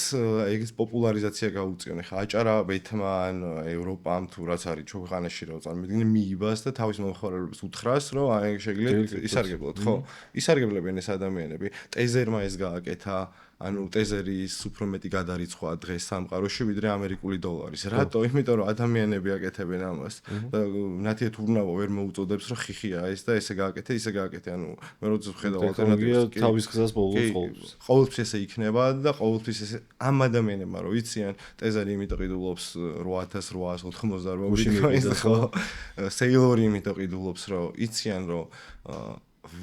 პოპულარიზაცია გაუწიონ. ეხლა აჭარა ბეთმა ან ევროპამ თუ რაც არის ქვეყანაში რომ წარმოვიდგინე მიიბას და თავის მომხმარებლებს უთხრას, რომ აი შეგიძლიათ ისარგებლოთ, ხო? ისარგებლებენ ეს ადამიანები. ტეზერმა ეს გააკეთა, ანუ ტეზერის უფრო მეტი გადარიცხვა დღეს სამყაროში ვიდრე ამერიკული დოლარის. რატო? იმიტომ რომ ადამიანები აკეთებენ ამას და ნათია თურნავო ვერ მოუწოდებს რომ ხიხია ეს და ესე გააკეთე, ისე გააკეთე. ანუ მე როცა ვხედავ ალტერნატივას, თავის გზას ყოველთვის ესე იქნება და ყოველთვის ესე ამ ადამიანებმა რომ იციან ტეზერი იმიტომ ყიდულობს 8888 ბიტკოინს ხო? სეილორი იმიტომ ყიდულობს რომ იციან რომ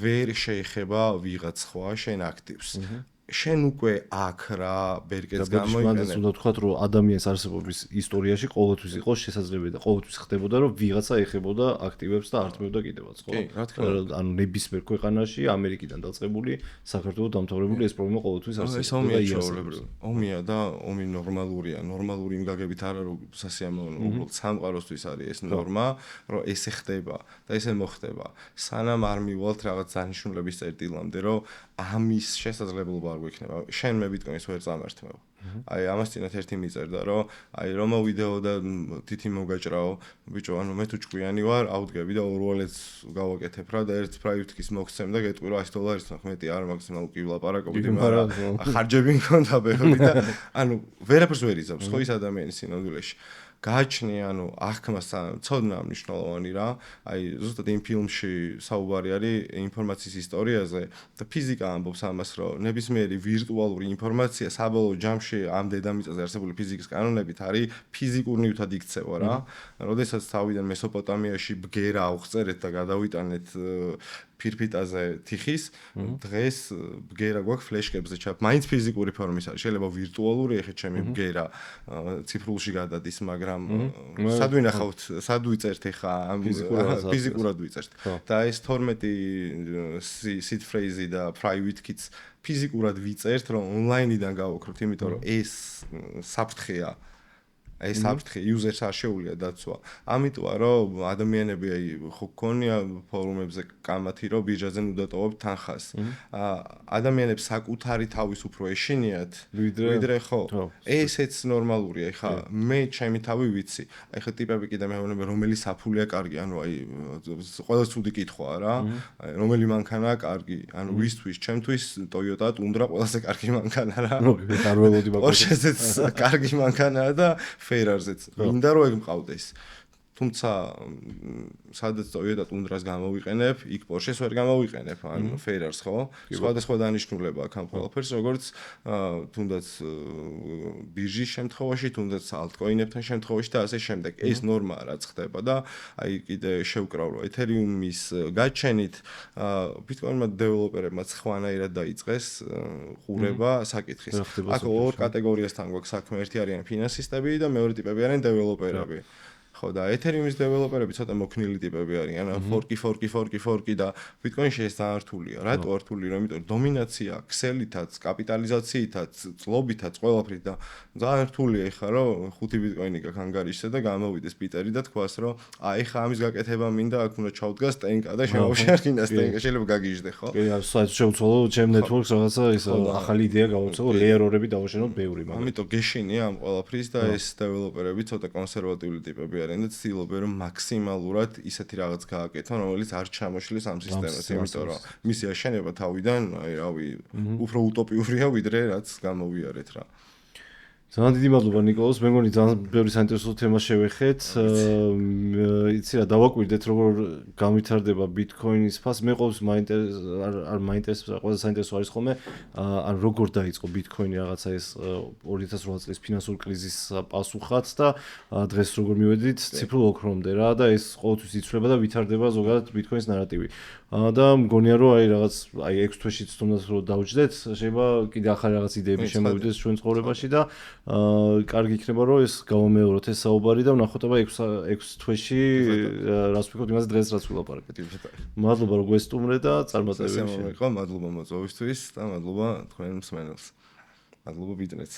ვერ შეეხება ვიღაც სხვა შენ აქტივს. შენ უკვე აქ რა ბერკეტს გამოიყენებ. უნდა თქვათ რომ ადამიანის არსებობის ისტორიაში ყოველთვის იყო შესაძლებელი და ყოველთვის ხდებოდა რომ ვიღაცა ეხებოდა აქტივებს და არტმევდა კიდევაც, ხო? კი, რა თქმა უნდა. ანუ ნებისმიერ ქვეყანაში ამერიკიდან დაწყებული საქართველოს დამთავრებული ეს პრობლემა ყოველთვის არსებობდა. ომია და ომი ნორმალურია. ნორმალური იმ გაგებით არა რომ სასიამოვნო, უბრალოდ სამყაროსთვის არის ეს ნორმა, რომ ესე ხდება და ესე მოხდება. სანამ არ მივალთ რაღაც დანიშნულების წერტილამდე, რომ ამის შესაძლებლობა არ გვექნება. შენ მე ბიტკოინს ვერ წამართმევ. აი ამას წინათ ერთი მიწერდა, რომ აი რომა ვიდეო და თითი მოგაჭრაო, ბიჭო, ანუ მე თუ ჭკვიანი ვარ, ავდგები და ორ ვალეტს გავაკეთებ რა და ერთ private keys მოგცემ და გეტყვი რომ 100 დოლარის ნახმეტი არ მაქსიმალ კი ვლაპარაკობდი, მაგრამ ხარჯები მქონდა ბევრი და ანუ ვერაფერს ვერ იზამს ხო ის ადამიანის სინამდვილეში. გააჩნი, ანუ აღქმას ცოდნა მნიშვნელოვანი რა. აი ზუსტად იმ ფილმში საუბარი არის ინფორმაციის ისტორიაზე და ფიზიკა ამბობს ამას, რომ ნებისმიერი ვირტუალური ინფორმაცია საბოლოო ჯამში ამ დედამიწაზე არსებული ფიზიკის კანონებით არის ფიზიკურ ნივთად იქცევა რა. როდესაც თავიდან მესოპოტამიაში ბგერა აღწერეთ და გადავიტანეთ ფირფიტაზე თიხის, დღეს ბგერა გვაქვს ფლეშკებზე ჩაფ. მაინც ფიზიკური ფორმის არის, შეიძლება ვირტუალური, ეხლა ჩემი ბგერა ციფრულში გადადის, მაგრამ სად ვინახავთ, სად ვიწერთ ეხლა ამ ფიზიკურად ვიწერთ. და ეს 12 seed phrase და private keys ფიზიკურად ვიწერთ, რომ ონლაინიდან გავაკროთ, იმიტომ რომ ეს საფრთხეა. ეს საფრთხე user-ს არ შეუძლია დაცვა. ამიტომ რომ ადამიანები აი ხო გქონია ფორუმებზე კამათი რომ ბირჟაზე უდატოვებთ თანხას. ადამიანებს საკუთარი თავის უფრო ეშინიათ ვიდრე ხო. ესეც ნორმალურია. ეხა მე ჩემი თავი ვიცი. აი ხო ტიპები კიდე მეუბნება რომელი საფულია კარგი, ანუ აი ყველა ცუდი კითხვაა რა. რომელი მანქანაა კარგი, ანუ ვისთვის, ჩემთვის Toyota Tundra ყველაზე კარგი მანქანა რა. არ ველოდი მაგას. Porsche-ზეც კარგი მანქანაა და Ferrari-ზეც. მინდა რომ ეგ მყავდეს. თუმცა სადაც Toyota Tundra-ს გამოვიყენებ, იქ Porsche-ს ვერ გამოვიყენებ, ან Ferrari-ს ხო? სხვადასხვა დანიშნულება აქვს ამ ყველაფერს, როგორც თუნდაც ბირჟის შემთხვევაში, თუნდაც altcoin-ებთან შემთხვევაში და ასე შემდეგ. ეს ნორმაა რაც ხდება და აი კიდე შევკრავ რომ Ethereum-ის გაჩენით Bitcoin-მა დეველოპერებმა ხვანაირად დაიწყეს ყურება საკითხის. აქ ორ კატეგორიასთან გვაქვს საქმე, ერთი არიან ფინანსისტები და მეორე ტიპები არიან დეველოპერები. ხო და Ethereum-ის დეველოპერები ცოტა მოქნილი ტიპები არიან, forky და Bitcoin-ში ეს დაართულია. რატო ართული? რომ იმიტომ დომინაცია ქსელითაც, კაპიტალიზაციითაც, წლობითაც, ყველაფრით და ძალიან რთულია ეხლა რომ 5 Bitcoin-ი გაქვს ანგარიშზე და გამოვიდეს პიტერი და თქვას რომ აი ეხლა ამის გაკეთება მინდა, აქ უნდა ჩავდგას ტენკა და შემოვშერხინას ტენკა, შეიძლება გაგიჟდე, ხო? კი, შევცვალო ჩემ networks რაღაცა ის ახალი იდეა გავაცვალო, layer-ები დავაშენოთ ბევრი, მაგრამ ამიტომ გეშინია ამ ყველაფრის და ეს დეველოპერები ცოტა კონსერვატიული ტიპები არიან და ცდილობენ რომ მაქსიმალურად ისეთი რაღაც გააკეთონ, რომელიც არ ჩამოშლის ამ სისტემას, იმიტომ რომ მისი აშენება თავიდან, აი რავი, უფრო утоპიურია ვიდრე რაც გამოვიარეთ რა. ძალიან დიდი მადლობა ნიკოლოზ, მე მგონი ძალიან ბევრი საინტერესო თემა შევეხეთ. იცი რა, დავაკვირდეთ როგორ განვითარდება ბიტკოინის ფასი. მე ყოველთვის მაინტერესებს, ყველაზე საინტერესო არის ხოლმე, ან როგორ დაიწყო ბიტკოინი რაღაცა ეს 2008 წლის ფინანსური კრიზისის პასუხად და დღეს როგორ მივედით ციფრულ ოქრომდე რა და ეს ყოველთვის იცვლება და ვითარდება ზოგადად ბიტკოინის ნარატივი. და მგონია რომ აი რაღაც აი 6 თვეშიც თუნდაც რომ დავჯდეთ, შეიძლება კიდე ახალი რაღაც იდეები შემოვიდეს ჩვენ ცხოვრებაში და კარგი იქნება რომ ეს გავამეოროთ ეს საუბარი და ვნახოთ აბა 6 თვეში რას ვფიქრობთ იმაზე დღეს რაც ვილაპარაკეთ. მადლობა რომ გვესტუმრე და წარმატებები. მადლობა მოწვევისთვის და მადლობა თქვენ მსმენელს. მადლობა ბიტნეტს.